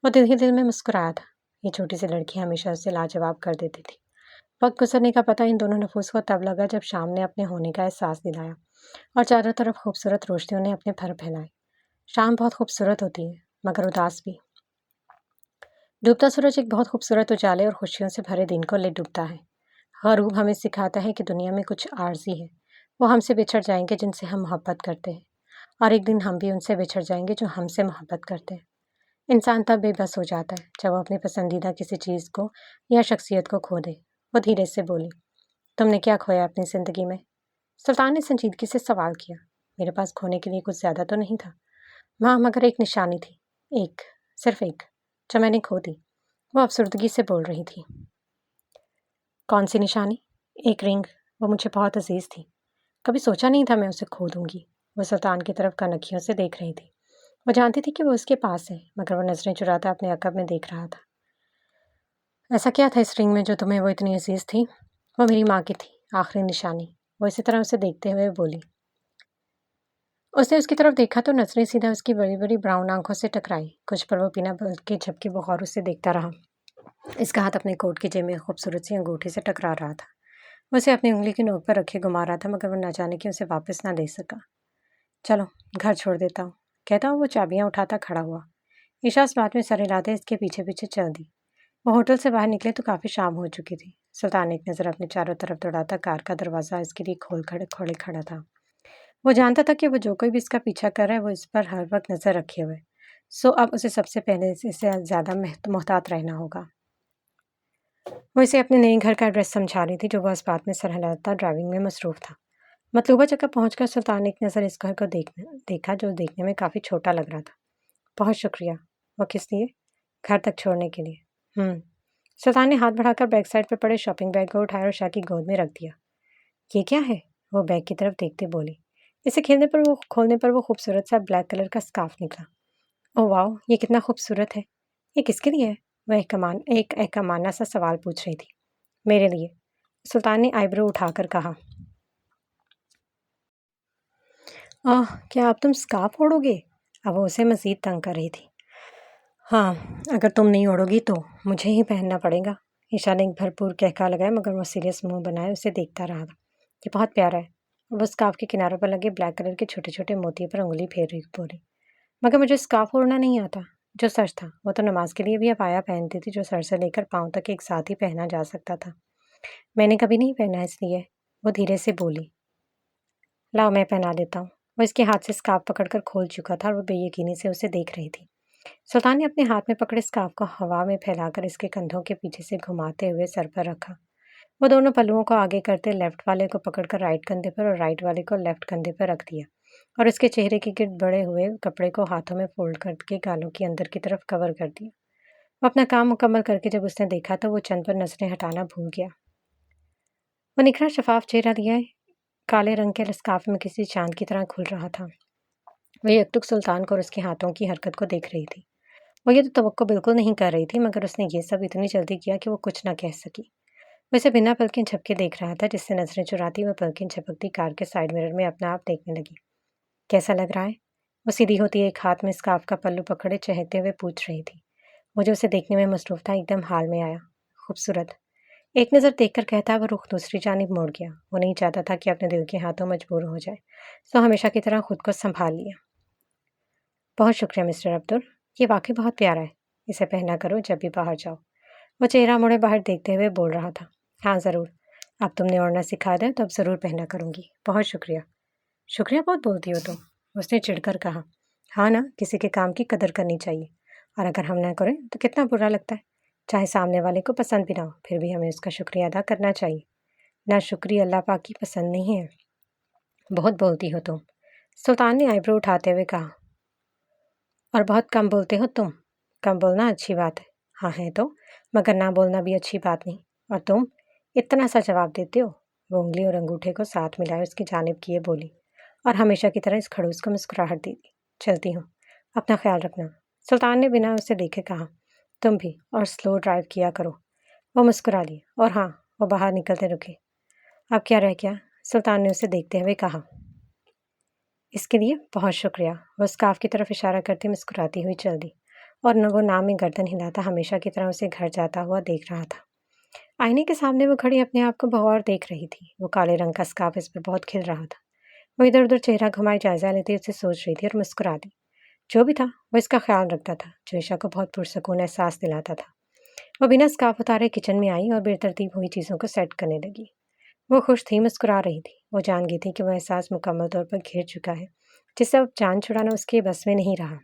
वो दिल ही दिल में मुस्कुराया था। ये छोटी सी लड़की हमेशा उसे लाजवाब कर देती थी। वक्त गुजरने का पता इन दोनों नफूस को तब लगा जब शाम ने अपने होने का एहसास दिलाया और चारों तरफ खूबसूरत रोशनियों ने अपने फर फैलाए। शाम बहुत खूबसूरत होती है, मगर उदास भी। डूबता सूरज एक बहुत खूबसूरत उजाले और खुशियों से भरे दिन को ले डूबता है। गरूब हमें सिखाता है कि दुनिया में कुछ आर्जी है, वो हमसे बिछड़ जाएंगे जिनसे हम मोहब्बत करते हैं, और एक दिन हम भी उनसे बिछड़ जाएंगे जो हमसे मोहब्बत करते हैं। इंसान तब बेबस हो जाता है जब वो अपनी पसंदीदा किसी चीज़ को या शख्सियत को खो दे। वो धीरे से बोली, तुमने क्या खोया अपनी ज़िंदगी में? सुल्तान ने संजीदगी से सवाल किया। मेरे पास खोने के लिए कुछ ज़्यादा तो नहीं था माँ, मगर एक निशानी थी। एक, सिर्फ एक, जो मैंने खो दी। वो अफसरदगी से बोल रही थी। कौन सी निशानी? एक रिंग। वो मुझे बहुत अजीज थी। कभी सोचा नहीं था मैं उसे खो दूंगी। वो सुल्तान की तरफ कनखियों से देख रही थी। वो जानती थी कि वो उसके पास है, मगर वो नजरें चुराता अपने अकब में देख रहा था। ऐसा क्या था इस रिंग में जो तुम्हें वो इतनी अजीज थी? वो मेरी माँ की थी, आखिरी निशानी। वो इसी तरह उसे देखते हुए बोली। उसने उसकी तरफ देखा तो नजरें सीधा उसकी बड़ी बड़ी ब्राउन आंखों से टकराई। कुछ पर वो बिना बल्कि झपके बगौर उसे देखता रहा। इसका हाथ अपने कोट की जेब में खूबसूरत सी अंगूठी से टकरा रहा था। वो उसे अपनी उंगली की नोक पर रखे घुमा रहा था, मगर वो न जाने कि उसे वापस ना दे सका। चलो घर छोड़ देता हूँ, कहता हूँ वो चाबियाँ उठाता खड़ा हुआ। ईशा इस बात में सर हिलाते इसके पीछे पीछे चल दी। वो होटल से बाहर निकले तो काफ़ी शाम हो चुकी थी। सुल्तान एक नज़र अपने चारों तरफ दौड़ाता कार का दरवाज़ा इसके लिए खोले खड़ा था। वो जानता था कि वो जो कोई भी इसका पीछा कर रहा है वो इस पर हर वक्त नज़र रखे हुए। सो अब उसे सबसे पहले इससे ज़्यादा मोहतात रहना होगा। वो इसे अपने नए घर का एड्रेस समझा रही थी जो वह इस बात में सर हिलाता ड्राइविंग में मसरूफ़ था। मतलूबा जगह पहुंचकर सुल्तान ने एक नज़र इस घर को देखा जो देखने में काफ़ी छोटा लग रहा था। बहुत शुक्रिया। वो किस लिए? घर तक छोड़ने के लिए। सुल्तान ने हाथ बढ़ाकर बैक साइड पर पड़े शॉपिंग बैग को उठाया और शाह की गोद में रख दिया। ये क्या है? वो बैग की तरफ देखते बोली। इसे खोलने पर वो खूबसूरत सा ब्लैक कलर का स्कार्फ निकला। ओह वाह, ये कितना खूबसूरत है। ये किसके लिए है? वह एक अमाना सा सवाल पूछ रही थी। मेरे लिए, सुल्तान ने आईब्रो उठाकर कहा। क्या अब तुम स्कार्फ ओढ़ोगे? अब वो उसे मज़ीद तंग कर रही थी। हाँ, अगर तुम नहीं ओढ़ोगी तो मुझे ही पहनना पड़ेगा। ईशा ने एक भरपूर कहका लगाया मगर वो सीरियस मुंह बनाए उसे देखता रहा। ये बहुत प्यारा है। वो स्कार्फ के किनारों पर लगे ब्लैक कलर के छोटे छोटे मोतियों पर उंगली फेर रही बोली। मगर मुझे स्कार्फ ओढ़ना नहीं आता। जो सच था वो तो नमाज के लिए भी अबाया पहनती थी जो सर से लेकर पाँव तक एक साथ ही पहना जा सकता था। मैंने कभी नहीं पहना इसलिए, वो धीरे से बोली। लाओ मैं पहना देता हूँ। वो इसके हाथ से स्कार्फ पकड़कर खोल चुका था और वो बेयकीनी से उसे देख रही थी। सुल्तान ने अपने हाथ में पकड़े स्कार्फ को हवा में फैलाकर इसके कंधों के पीछे से घुमाते हुए सर पर रखा। वो दोनों पल्लुओं को आगे करते लेफ्ट वाले को पकड़कर राइट कंधे पर और राइट वाले को लेफ्ट कंधे पर रख दिया और इसके चेहरे के गिर्द बड़े हुए कपड़े को हाथों में फोल्ड करके गालों की अंदर की तरफ कवर कर दिया। वो अपना काम मुकम्मल करके जब उसने देखा तो वो चंद पर नजरें हटाना भूल गया। वो निखरा शफाफ चेहरा लिए काले रंग के स्कार्फ में किसी चांद की तरह खुल रहा था। वह यकतुक सुल्तान को और उसके हाथों की हरकत को देख रही थी। वो ये तो तवक्को बिल्कुल नहीं कर रही थी मगर उसने ये सब इतनी जल्दी किया कि वो कुछ ना कह सकी। वैसे बिना पलकें झपके देख रहा था जिससे नजरें चुराती वह पलकें झपकती कार के साइड मिरर में अपना आप देखने लगी। कैसा लग रहा है? वो सीधी होती एक हाथ में स्कार्फ का पल्लू पकड़े चहकते हुए पूछ रही थी। वो जो उसे देखने में मसरूफ था एकदम हाल में आया। खूबसूरत। एक नज़र देखकर कहता वो रुख दूसरी जानिब मोड़ गया। वो नहीं चाहता था कि अपने दिल के हाथों मजबूर हो जाए, सो हमेशा की तरह खुद को संभाल लिया। बहुत शुक्रिया मिस्टर अब्दुल, ये वाकई बहुत प्यारा है। इसे पहना करो जब भी बाहर जाओ। वो चेहरा मुड़े बाहर देखते हुए बोल रहा था। हाँ ज़रूर, अब तुमने ओढ़ना सिखा दिया तो अब ज़रूर पहना करूँगी। बहुत शुक्रिया। शुक्रिया बहुत बोलती हो तुम, उसने चिढ़कर कहा। हाँ ना, किसी के काम की कदर करनी चाहिए और अगर हम ना करें तो कितना बुरा लगता है। चाहे सामने वाले को पसंद भी ना हो फिर भी हमें उसका शुक्रिया अदा करना चाहिए। ना शुक्रिया अल्लाह पाक की पसंद नहीं है। बहुत बोलती हो तुम, सुल्तान ने आईब्रो उठाते हुए कहा। और बहुत कम बोलते हो तुम। कम बोलना अच्छी बात है। हाँ है तो, मगर ना बोलना भी अच्छी बात नहीं। और तुम इतना सा जवाब देते हो। वो उंगली और अंगूठे को साथ मिलाए उसकी जानिब किए बोली और हमेशा की तरह इस खड़ूस को मुस्कुराहट दे दी। चलती हूँ, अपना ख्याल रखना। सुल्तान ने बिना उसे देखे कहा। तुम भी, और स्लो ड्राइव किया करो। वो मुस्कुरा दी और हाँ, वो बाहर निकलते रुके। अब क्या रह गया? सुल्तान ने उसे देखते हुए कहा। इसके लिए बहुत शुक्रिया। वो स्कार्फ की तरफ इशारा करती मुस्कुराती हुई चल दी और न वो नाम में गर्दन हिलाता हमेशा की तरह उसे घर जाता हुआ देख रहा था। आईने के सामने वो खड़ी अपने आप को बगौर देख रही थी। वो काले रंग का स्कार्फ इस पर बहुत खिल रहा था। वो इधर उधर चेहरा घुमाए जायजा लेती उसे सोच रही थी और मुस्कुरा दी। जो भी था वो इसका ख्याल रखता था जो ईशा को बहुत पुरसकून एहसास दिलाता था। वो बिना स्कार्फ उतारे किचन में आई और बेतरतीब हुई चीज़ों को सेट करने लगी। वो खुश थी, मुस्कुरा रही थी। वो जान गई थी कि वह एहसास मुकम्मल तौर पर घिर चुका है जिससे अब जान छुड़ाना उसके बस में नहीं रहा।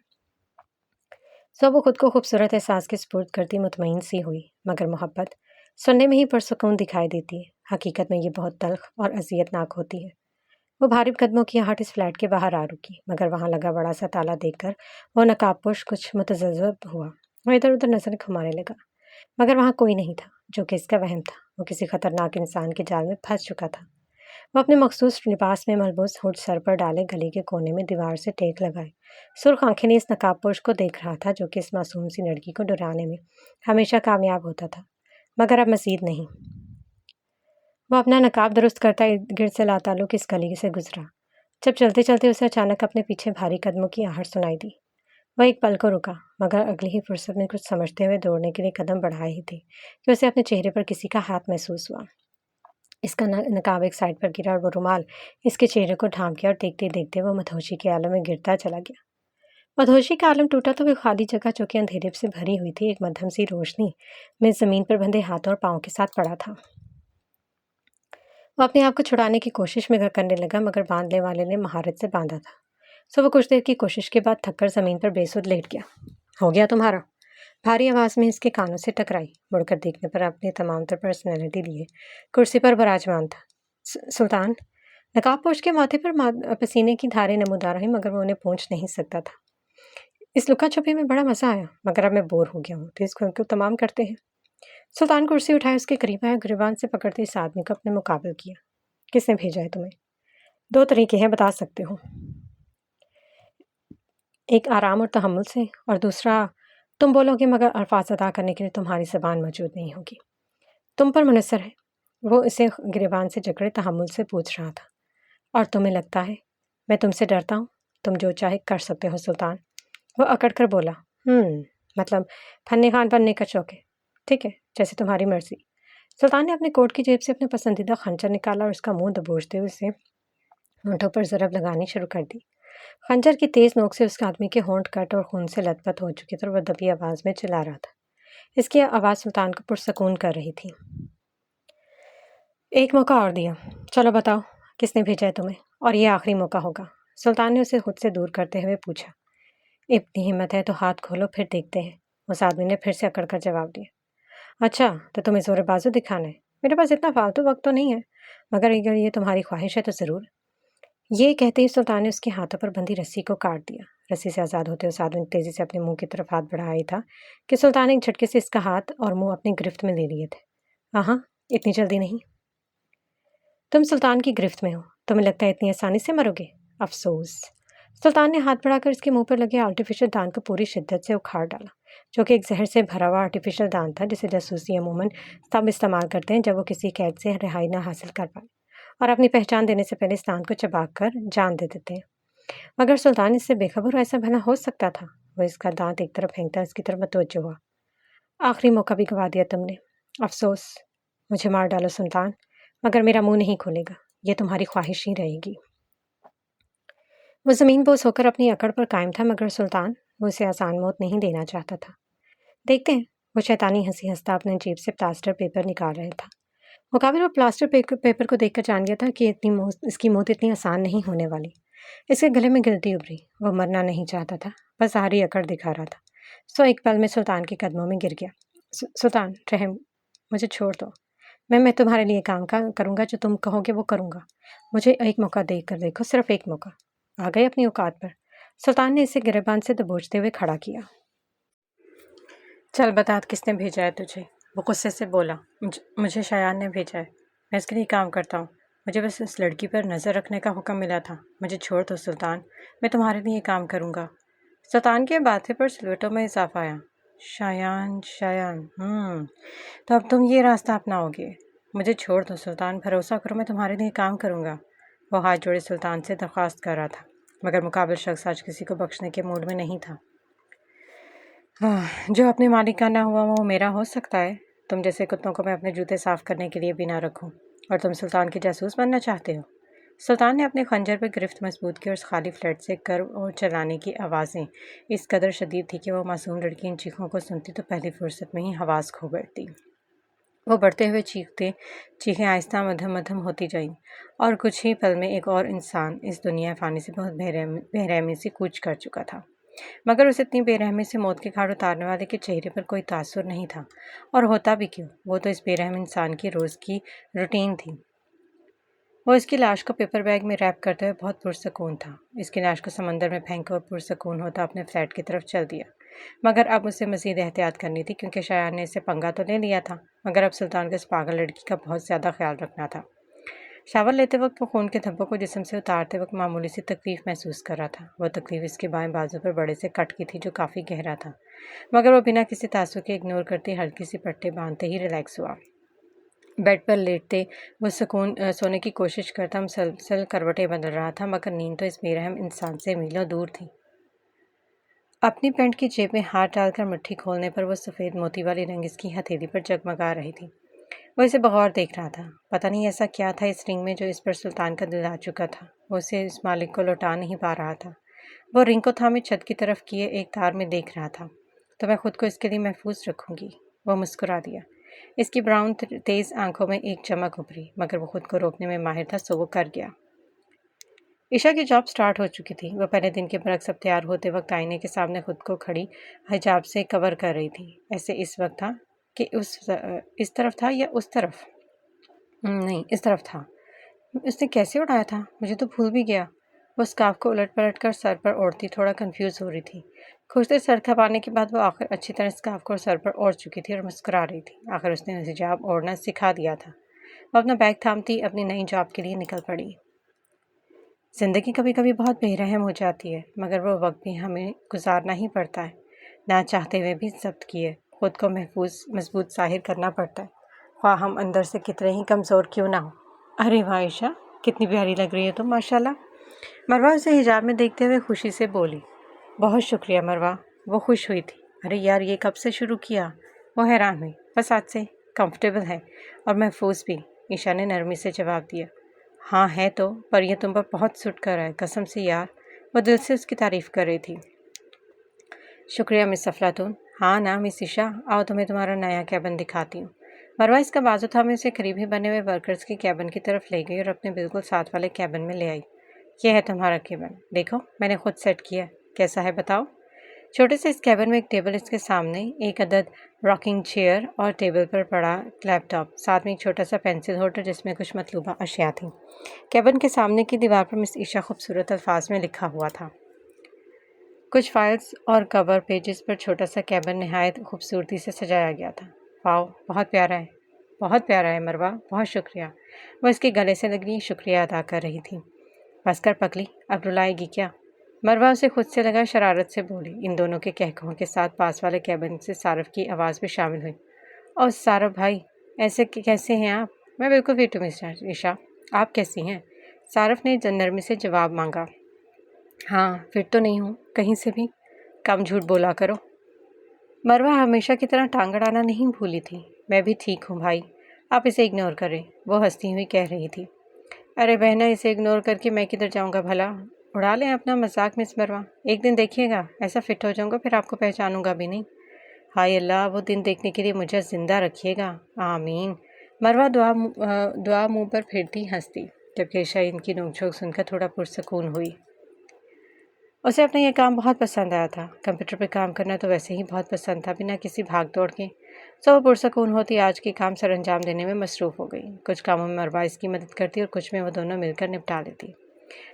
सो वो खुद को खूबसूरत एहसास के सुपुर्द करती मुतमईन सी हुई। मगर मोहब्बत सुनने में ही पुरसकून दिखाई देती है, हकीकत में ये बहुत तल्ख और अजियतनाक होती है। वो भारी कदमों की आहट इस फ्लैट के बाहर आ रुकी मगर वहाँ लगा बड़ा सा ताला देखकर वो नकाबपोश कुछ मुतज़्ज़ब हुआ। वो इधर उधर नजर घुमाने लगा मगर वहाँ कोई नहीं था, जो कि इसका वहम था। वो किसी खतरनाक इंसान के जाल में फंस चुका था। वो अपने मखसूस लिबास में मलबूस हुड सर पर डाले गली के कोने में दीवार से टेक लगाए सुर्ख आंखें ने इस नकाबपोश को देख रहा था जो कि इस मासूम सी लड़की को डराने में हमेशा कामयाब होता था मगर अब मज़ीद नहीं। वो अपना नकाब दुरुस्त करता इर्द गिर्द से लाताल्लुक इस गली से गुजरा जब चलते चलते उसे अचानक अपने पीछे भारी कदमों की आहट सुनाई दी। वह एक पल को रुका मगर अगली ही फुर्सत में कुछ समझते हुए दौड़ने के लिए कदम बढ़ाए ही थे कि उसे अपने चेहरे पर किसी का हाथ महसूस हुआ। इसका नकाब एक साइड पर गिरा और वो रुमाल इसके चेहरे को ढांप गया और देखते देखते वो मधोशी के आलम में गिरता चला गया। मधोशी का आलम टूटा तो वो खाली जगह जो कि अंधेरे से भरी हुई थी एक मध्यम सी रोशनी में ज़मीन पर बंधे हाथों और पाँव के साथ पड़ा था। वो अपने आप को छुड़ाने की कोशिश में करने लगा मगर बांधने वाले ने महारत से बांधा था। सो वो कुछ देर की कोशिश के बाद थककर ज़मीन पर बेसुध लेट गया। हो गया तुम्हारा? भारी आवाज़ में इसके कानों से टकराई। मुड़कर देखने पर अपनी तमाम तर पर्सनैलिटी लिए कुर्सी पर विराजमान था। सुल्तान। नकाबपोश के माथे पर पसीने की धारें नमूदार रही मगर वो उन्हें पहुँच नहीं सकता था। इस लुका छुपी में बड़ा मज़ा आया मगर अब मैं बोर हो गया हूँ तो इसको क्यों तमाम करते हैं। सुल्तान कुर्सी उठाए उसके करीब आया, गिरबान से पकड़ते इस आदमी को अपने मुकाबले किया। किसने भेजा है तुम्हें? दो तरीके हैं, बता सकते हो। एक आराम और तहम्मुल से और दूसरा तुम बोलोगे मगर अल्फाज अदा करने के लिए तुम्हारी ज़बान मौजूद नहीं होगी। तुम पर मुनस्सर है। वो इसे गिरबान से जकड़े तहम्मुल से पूछ रहा था। और तुम्हें लगता है मैं तुमसे डरता हूँ? तुम जो चाहे कर सकते हो सुल्तान। वो अकड़ कर बोला। मतलब फन्ने खान बनने का शौक है। ठीक है, जैसे तुम्हारी मर्जी। सुल्तान ने अपने कोट की जेब से अपने पसंदीदा खंजर निकाला और उसका मुंह दबोचते हुए उसे होंठों पर ज़रब लगानी शुरू कर दी। खंजर की तेज़ नोक से उस आदमी के होंठ कट और खून से लथपथ हो चुके थे और वह दबी आवाज़ में चिल्ला रहा था। इसकी आवाज़ सुल्तान को पुरसकून कर रही थी। एक मौका और दिया, चलो बताओ किसने भेजा है तुम्हें, और ये आखिरी मौका होगा। सुल्तान ने उसे खुद से दूर करते हुए पूछा। इतनी हिम्मत है तो हाथ खोलो फिर देखते हैं। उस आदमी ने फिर से अकड़ कर जवाब दिया। अच्छा, तो तुम्हें जोर बाजू दिखाना है? मेरे पास इतना फालतू वक्त तो नहीं है, मगर अगर ये तुम्हारी ख्वाहिश है तो ज़रूर। ये कहते ही सुल्तान ने उसके हाथों पर बंधी रस्सी को काट दिया। रस्सी से आज़ाद होते उस आदमी ने तेज़ी से अपने मुंह की तरफ हाथ बढ़ाया था कि सुल्तान एक झटके से इसका हाथ और मुंह अपनी गिरफ्त में ले लिए थे। हाँ, इतनी जल्दी नहीं। तुम सुल्तान की गिरफ्त में हो, तुम्हें लगता है इतनी आसानी से मरोगे? अफसोस। सुल्तान ने हाथ बढ़ाकर इसके मुंह पर लगे आर्टिफिशियल दांत को पूरी शिद्दत से उखाड़ डाला, जो कि एक जहर से भरा हुआ आर्टिफिशियल दांत था जिसे जासूसी अमूमन तब इस्तेमाल करते हैं जब वो किसी कैद से रिहाई ना हासिल कर पाए और अपनी पहचान देने से पहले इस दांत को चबा कर जान दे देते हैं। मगर सुल्तान इससे बेखबर ऐसा भला हो सकता था? वो इसका दांत एक तरफ फेंकता इसकी तरफ मुतवज्जो हुआ। आखिरी मौका भी गवा दिया तुमने। अफसोस। मुझे मार डालो सुल्तान, मगर मेरा मुंह नहीं खोलेगा। ये तुम्हारी ख्वाहिश ही रहेगी। वो ज़मीन बोस होकर अपनी अकड़ पर कायम था मगर सुल्तान वो उसे आसान मौत नहीं देना चाहता था। देखते हैं। वो शैतानी हंसी हंसता अपने जेब से प्लास्टर पेपर निकाल रहा था। मुकाबिल वो प्लास्टर पेपर को देखकर जान गया था कि इसकी मौत इतनी आसान नहीं होने वाली। इसके गले में गिल्टी उभरी। वो मरना नहीं चाहता था, बस आरी अकड़ दिखा रहा था। सो एक पल में सुल्तान के कदमों में गिर गया। सुल्तान, रहम, मुझे छोड़ दो। मैं तुम्हारे लिए काम करूँगा, जो तुम कहोगे वो करूँगा। मुझे एक मौका देकर देखो, सिर्फ एक मौका। आ गए अपनी औकात पर। सुल्तान ने इसे गिरबान से दबोचते हुए खड़ा किया। चल बता, किसने भेजा है तुझे? वो गुस्से से बोला। मुझे शायान ने भेजा है। मैं इसके लिए काम करता हूँ। मुझे बस इस लड़की पर नज़र रखने का हुक्म मिला था। मुझे छोड़ दो सुल्तान, मैं तुम्हारे लिए काम करूँगा। सुल्तान के बातें पर सिलवटों में इजाफा आया। शायान शायान, तो अब तुम ये रास्ता अपनाओगे। मुझे छोड़ दो सुल्तान, भरोसा करो, मैं तुम्हारे लिए काम करूँगा। वो हाथ जोड़े सुल्तान से दरख्वास्त कर रहा था मगर मुकाबिल शख्स आज किसी को बख्शने के मूड में नहीं था। जो अपने मालिक का ना हुआ वो मेरा हो सकता है। तुम जैसे कुत्तों को मैं अपने जूते साफ करने के लिए भी ना रखूं, और तुम सुल्तान के जासूस बनना चाहते हो। सुल्तान ने अपने खंजर पर गिरफ्त मजबूत की और उस खाली फ्लैट से कर और चलाने की आवाज़ें इस कदर शदीद थी कि वो मासूम लड़की इन चीखों को सुनती तो पहली फुर्सत में ही हवास खो बैठती। वो बढ़ते हुए चीखें आहिस्ता मध्यम मध्यम होती जाईं और कुछ ही पल में एक और इंसान इस दुनिया फ़ानी से बहुत बेरहमी से कूच कर चुका था। मगर उस इतनी बेरहमी से मौत के घाट उतारने वाले के चेहरे पर कोई तासुर नहीं था, और होता भी क्यों, वो तो इस बेरहम इंसान की रोज़ की रूटीन थी। वो इसकी लाश को पेपर बैग में रैप करते हुए बहुत पुरसकून था। इसकी लाश को समंदर में फेंक कर पुरसकून होता अपने फ्लैट की तरफ चल दिया। मगर अब उसे मज़ीद एहतियात करनी थी क्योंकि शायान ने इसे पंगा तो ले लिया था, मगर अब सुल्तान को इस पागल लड़की का बहुत ज़्यादा ख्याल रखना था। शावर लेते वक्त वो खून के धब्बों को जिस्म से उतारते वक्त मामूली सी तकलीफ़ महसूस कर रहा था। वह तकलीफ़ इसके बाएं बाजू पर बड़े से कट की थी जो काफ़ी गहरा था, मगर वो बिना किसी तासुर के इग्नोर करते हल्की सी पट्टी बांधते ही रिलैक्स हुआ। बेड पर लेटते वो सोने की कोशिश करता मुसलसल करवटें बदल रहा था, मगर नींद तो इस बेरहम इंसान से मीलों दूर थी। अपनी पैंट की जेब में हाथ डालकर मुट्ठी खोलने पर वो सफ़ेद मोती वाली रंग इसकी हथेली पर जगमगा रही थी। वो इसे बगौर देख रहा था। पता नहीं ऐसा क्या था इस रिंग में जो इस पर सुल्तान का दिल आ चुका था। वो उसे इस मालिक को लौटा नहीं पा रहा था। وہ رنگ کو تھامے چھت کی طرف کیے ایک تار میں دیکھ رہا تھا۔ تو میں خود کو اس کے لیے محفوظ رکھوں گی۔ وہ مسکرا دیا۔ اس کی براؤن تیز آنکھوں میں ایک چمک ابھری، مگر وہ خود کو روکنے میں ماہر تھا، سو وہ کر گیا۔ عشا کی جاب سٹارٹ ہو چکی تھی۔ وہ پہلے دن کے برعکس اب تیار ہوتے وقت آئینے کے سامنے خود کو کھڑی حجاب سے کور کر رہی تھی۔ ایسے اس وقت تھا کہ اس طرف تھا یا اس طرف؟ نہیں، اس طرف تھا۔ اس نے کیسے اڑایا تھا؟ مجھے تو بھول بھی گیا۔ وہ اسکارف کو الٹ پلٹ کر سر پر اوڑھتی تھوڑا کنفیوز ہو رہی تھی۔ کچھ دیر سر کھپانے کے بعد وہ آخر اچھی طرح اسکارف کو سر پر اوڑھ چکی تھی اور مسکرا رہی تھی۔ آخر اس نے حجاب اوڑھنا سکھا دیا تھا۔ وہ اپنا بیگ تھامتی اپنی نئی جاب کے لیے نکل پڑی۔ زندگی کبھی کبھی بہت بے رحم ہو جاتی ہے، مگر وہ وقت بھی ہمیں گزارنا ہی پڑتا ہے۔ نہ چاہتے ہوئے بھی ضبط کیے خود کو مضبوط ظاہر کرنا پڑتا ہے، خواہ ہم اندر سے کتنے ہی کمزور کیوں نہ ہوں۔ ارے واہ عائشہ، کتنی پیاری لگ رہی ہے تم، ماشاءاللہ۔ مروہ اسے حجاب میں دیکھتے ہوئے خوشی سے بولی۔ بہت شکریہ مروہ۔ وہ خوش ہوئی تھی۔ ارے یار، یہ کب سے شروع کیا؟ وہ حیران ہوئی۔ بس آج سے۔ کمفرٹیبل ہے اور محفوظ بھی، عشا نے نرمی سے جواب دیا۔ ہاں ہے تو، پر یہ تم پر بہت سوٹ کر رہا ہے، قسم سے یار۔ وہ دل سے اس کی تعریف کر رہی تھی۔ شکریہ مس افلاطون۔ ہاں نا مس عشا، آؤ تمہیں تمہارا نیا کیبن دکھاتی ہوں۔ مروہ اس کا بازو تھامے اسے قریب ہی بنے ہوئے ورکرز کے کیبن کی طرف لے گئی اور اپنے بالکل ساتھ والے کیبن میں لے آئی۔ یہ ہے تمہارا کیبن، دیکھو میں نے خود سیٹ کیا ہے، کیسا ہے بتاؤ؟ چھوٹے سے اس کیبن میں ایک ٹیبل اس کے سامنے، ایک عدد راکنگ چیئر اور ٹیبل پر پڑا لیپ ٹاپ، ساتھ میں ایک چھوٹا سا پینسل ہولڈر جس میں کچھ مطلوبہ اشیاء تھیں۔ کیبن کے سامنے کی دیوار پر مس عشا خوبصورت الفاظ میں لکھا ہوا تھا۔ کچھ فائلز اور کور پیجز پر چھوٹا سا کیبن نہایت خوبصورتی سے سجایا گیا تھا۔ واؤ، بہت پیارا ہے، بہت پیارا ہے مروہ، بہت شکریہ۔ وہ اس کے گلے سے لگی شکریہ ادا کر رہی تھی۔ بس کر پگلی، اب رلائے گی کیا؟ مروہ اسے خود سے لگا شرارت سے بولی۔ ان دونوں کے کہکہوں کے ساتھ پاس والے کیبن سے صارف کی آواز بھی شامل ہوئی۔ اور صارف بھائی، ایسے کیسے ہیں آپ؟ میں بالکل فٹ ہوں مسٹر عشا، آپ کیسی ہیں؟ صارف نے نرمی سے جواب مانگا۔ ہاں، فٹ تو نہیں ہوں کہیں سے بھی، کم جھوٹ بولا کرو۔ مروہ ہمیشہ کی طرح ٹانگ اڑانا نہیں بھولی تھی۔ میں بھی ٹھیک ہوں بھائی، آپ اسے اگنور کریں، وہ ہنستی ہوئی کہہ رہی تھی۔ ارے بہنا، اسے اگنور کر کے میں کدھر جاؤں گا بھلا؟ اڑا لیں اپنا مذاق مس مروہ، ایک دن دیکھیے گا ایسا فٹ ہو جاؤں گا پھر آپ کو پہچانوں گا بھی نہیں۔ ہائے اللہ، وہ دن دیکھنے کے لیے مجھے زندہ رکھیے گا، آمین۔ مروہ دعا منہ پر پھرتی ہنستی، جبکہ عشا ان کی نوک جھوک سن کر تھوڑا پرسکون ہوئی۔ اسے اپنا یہ کام بہت پسند آیا تھا، کمپیوٹر پہ کام کرنا تو ویسے ہی بہت پسند تھا، بنا کسی بھاگ دوڑ کے۔ سو وہ پرسکون ہوتی آج کے کام سر انجام دینے میں مصروف ہو گئی۔ کچھ کاموں میں مروہ اس کی مدد کرتی اور کچھ میں وہ دونوں مل کر نپٹا لیتی۔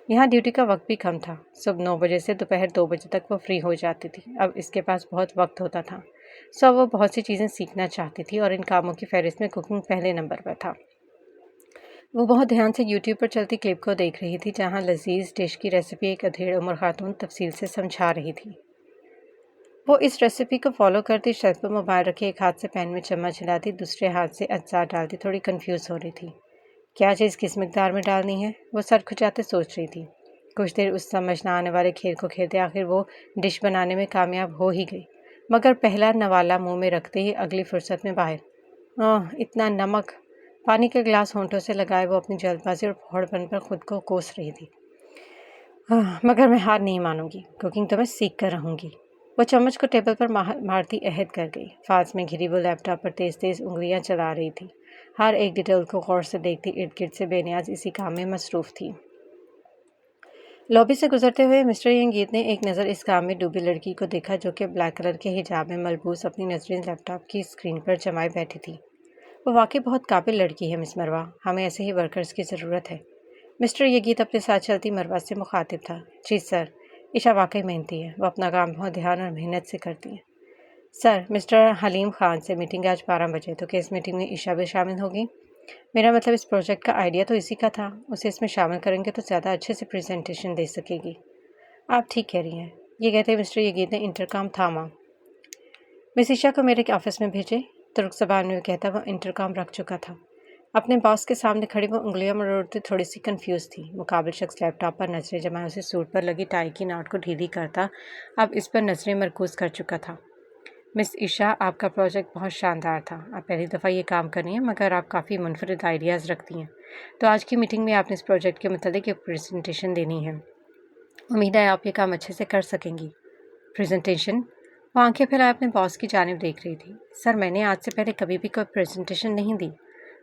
یہاں ڈیوٹی کا وقت بھی کم تھا، صبح 9 بجے سے دوپہر 2 بجے تک وہ فری ہو جاتی تھی۔ اب اس کے پاس بہت وقت ہوتا تھا، سو وہ بہت سی چیزیں سیکھنا چاہتی تھی اور ان کاموں کی فہرست میں کوکنگ پہلے نمبر پر تھا۔ وہ بہت دھیان سے یوٹیوب پر چلتی کلپ کو دیکھ رہی تھی، جہاں لذیذ ڈش کی ریسیپی ایک ادھیڑ عمر خاتون تفصیل سے سمجھا رہی تھی۔ وہ اس ریسیپی کو فالو کرتی، شیلف پر موبائل رکھے ایک ہاتھ سے پین میں چمچ ہلاتی، دوسرے ہاتھ سے اجزاء ڈالتی، تھوڑی کنفیوز ہو رہی تھی۔ کیا چیز کس مقدار میں ڈالنی ہے، وہ سر کھجاتے سوچ رہی تھی۔ کچھ دیر اس سمجھ نہ آنے والے کھیل کو کھیلتے آخر وہ ڈش بنانے میں کامیاب ہو ہی گئی، مگر پہلا نوالا منہ میں رکھتے ہی اگلی فرصت میں باہر۔ اتنا نمک! پانی کا گلاس ہونٹوں سے لگائے وہ اپنی جلد بازی اور پھوڑ پن پر خود کو کوس رہی تھی۔ مگر میں ہار نہیں مانوں گی، کوکنگ تو میں سیکھ کر رہوں گی۔ وہ چمچ کو ٹیبل پر مارتی عہد کر گئی۔ فالس میں گھری وہ لیپ ٹاپ پر تیز تیز انگلیاں چلا رہی تھی، ہر ایک ڈیٹیل کو غور سے دیکھتی، ارد گرد سے بے نیاز اسی کام میں مصروف تھی۔ لابی سے گزرتے ہوئے مسٹر ینگیت نے ایک نظر اس کام میں ڈوبی لڑکی کو دیکھا، جو کہ بلیک کلر کے حجاب میں ملبوس اپنی نظریں لیپ ٹاپ کی اسکرین پر جمائے بیٹھی تھی۔ وہ واقعی بہت قابل لڑکی ہے مس مروہ، ہمیں ایسے ہی ورکرز کی ضرورت ہے۔ مسٹر ینگیت اپنے ساتھ چلتی مروہ سے مخاطب تھا۔ جی سر، عشا واقعی محنتی ہے، وہ اپنا کام بہت دھیان اور محنت سے کرتی ہے۔ سر، مسٹر حلیم خان سے میٹنگ آج 12 بجے، تو کیا اس میٹنگ میں عشا بھی شامل ہوگی؟ میرا مطلب اس پروجیکٹ کا آئیڈیا تو اسی کا تھا، اسے اس میں شامل کریں گے تو زیادہ اچھے سے پریزنٹیشن دے سکے گی۔ آپ ٹھیک کہہ رہی ہیں، یہ کہتے مسٹر ینگیت نے انٹرکام تھاما۔ مس عشا کو میرے آفس میں بھیجے، ترک زبان میں کہتا وہ انٹرکام رکھ چکا تھا۔ اپنے باس کے سامنے کھڑی وہ انگلیاں مروڑتی تھوڑی سی کنفیوز تھی۔ مقابل شخص لیپ ٹاپ پر نظریں جمائے اسے سوٹ پر لگی ٹائی کی ناٹ کو ڈھیلی کرتا اب اس پر نظریں مرکوز کر چکا تھا۔ مس عشا، آپ کا پروجیکٹ بہت شاندار تھا، آپ پہلی دفعہ یہ کام کر رہی ہیں، مگر آپ کافی منفرد آئیڈیاز رکھتی ہیں، تو آج کی میٹنگ میں آپ نے اس پروجیکٹ کے متعلق ایک پریزنٹیشن دینی ہے۔ امید ہے آپ یہ کام اچھے سے کر سکیں گی۔ پریزنٹیشن؟ وہ آنکھیں پھیلائے اپنے باس کی جانب دیکھ رہی تھی۔ سر، میں نے آج سے پہلے کبھی بھی کوئی پریزنٹیشن نہیں دی۔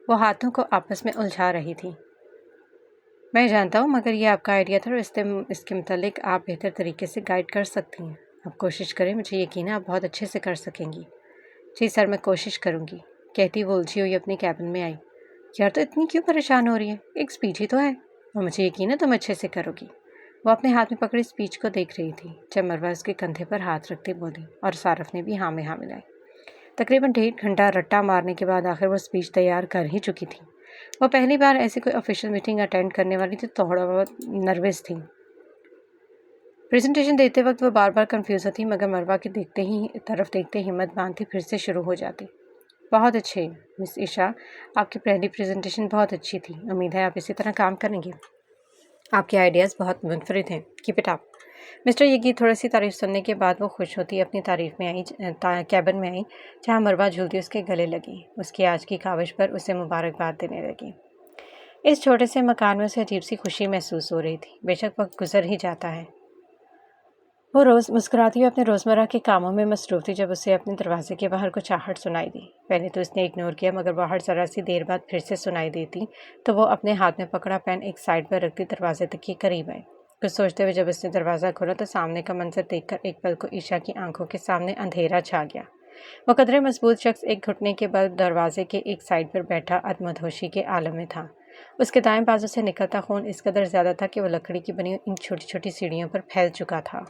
وہ ہاتھوں کو آپس میں الجھا رہی تھی۔ میں جانتا ہوں، مگر یہ آپ کا آئیڈیا تھا اور اس کے متعلق آپ بہتر طریقے سے گائیڈ کر سکتی ہیں۔ آپ کوشش کریں، مجھے یقین ہے آپ بہت اچھے سے کر سکیں گی۔ جی سر، میں کوشش کروں گی، کہتی وہ الجھی ہوئی اپنی کیبن میں آئی۔ یار، تو اتنی کیوں پریشان ہو رہی ہے؟ ایک اسپیچ ہی تو ہے، اور مجھے یقین ہے تم اچھے سے کرو گی۔ وہ اپنے ہاتھ میں پکڑی اسپیچ کو دیکھ رہی تھی جب مروہ اس کے کندھے پر ہاتھ رکھتے بولی، اور صارف نے بھی ہاں میں ہاں ملائی۔ تقریباً 1.5 گھنٹہ رٹا مارنے کے بعد آخر وہ اسپیچ تیار کر ہی چکی تھی۔ وہ پہلی بار ایسی کوئی آفیشیل میٹنگ اٹینڈ کرنے والی تھی، تھوڑا بہت نروس تھی۔ پریزنٹیشن دیتے وقت وہ بار بار کنفیوز ہوتی، مگر مروہ کی طرف دیکھتے ہمت باندھتی پھر سے شروع ہو جاتی۔ بہت اچھے مس عشا، آپ کی پہلی پریزنٹیشن بہت اچھی تھی۔ امید ہے آپ اسی طرح کام کریں گے۔ آپ کے آئیڈیاز بہت منفرد ہیں۔ Keep it up. مسٹر یگی تھوڑی سی تعریف سننے کے بعد وہ خوش ہوتی اپنی کیبن میں آئی، جہاں مروہ جھولتی اس کے گلے لگی۔ اس کی آج کی کاوش پر اسے مبارکباد دینے لگی۔ اس چھوٹے سے مکان میں اسے عجیب سی خوشی محسوس ہو رہی تھی۔ بے شک وقت گزر ہی جاتا ہے۔ وہ روز مسکراتی ہوئے اپنے روزمرہ کے کاموں میں مصروف تھی جب اسے اپنے دروازے کے باہر کچھ آہٹ سنائی دی۔ پہلے تو اس نے اگنور کیا، مگر وہ آہٹ ذرا سی دیر بعد پھر سے سنائی دیتی تو وہ اپنے ہاتھ میں پکڑا پین ایک سائڈ پر رکھتی دروازے تک کے قریب آئی۔ کچھ سوچتے ہوئے جب اس نے دروازہ کھولا تو سامنے کا منظر دیکھ کر ایک پل کو عشا کی آنکھوں کے سامنے اندھیرا چھا گیا۔ وہ قدرے مضبوط شخص ایک گھٹنے کے بل دروازے کے ایک سائڈ پر بیٹھا ادمدہوشی کے عالم میں تھا۔ اس کے دائیں بازو سے نکلتا خون اس قدر زیادہ تھا کہ وہ لکڑی کی بنی ان چھوٹی چھوٹی سیڑھیوں پر پھیل چکا تھا۔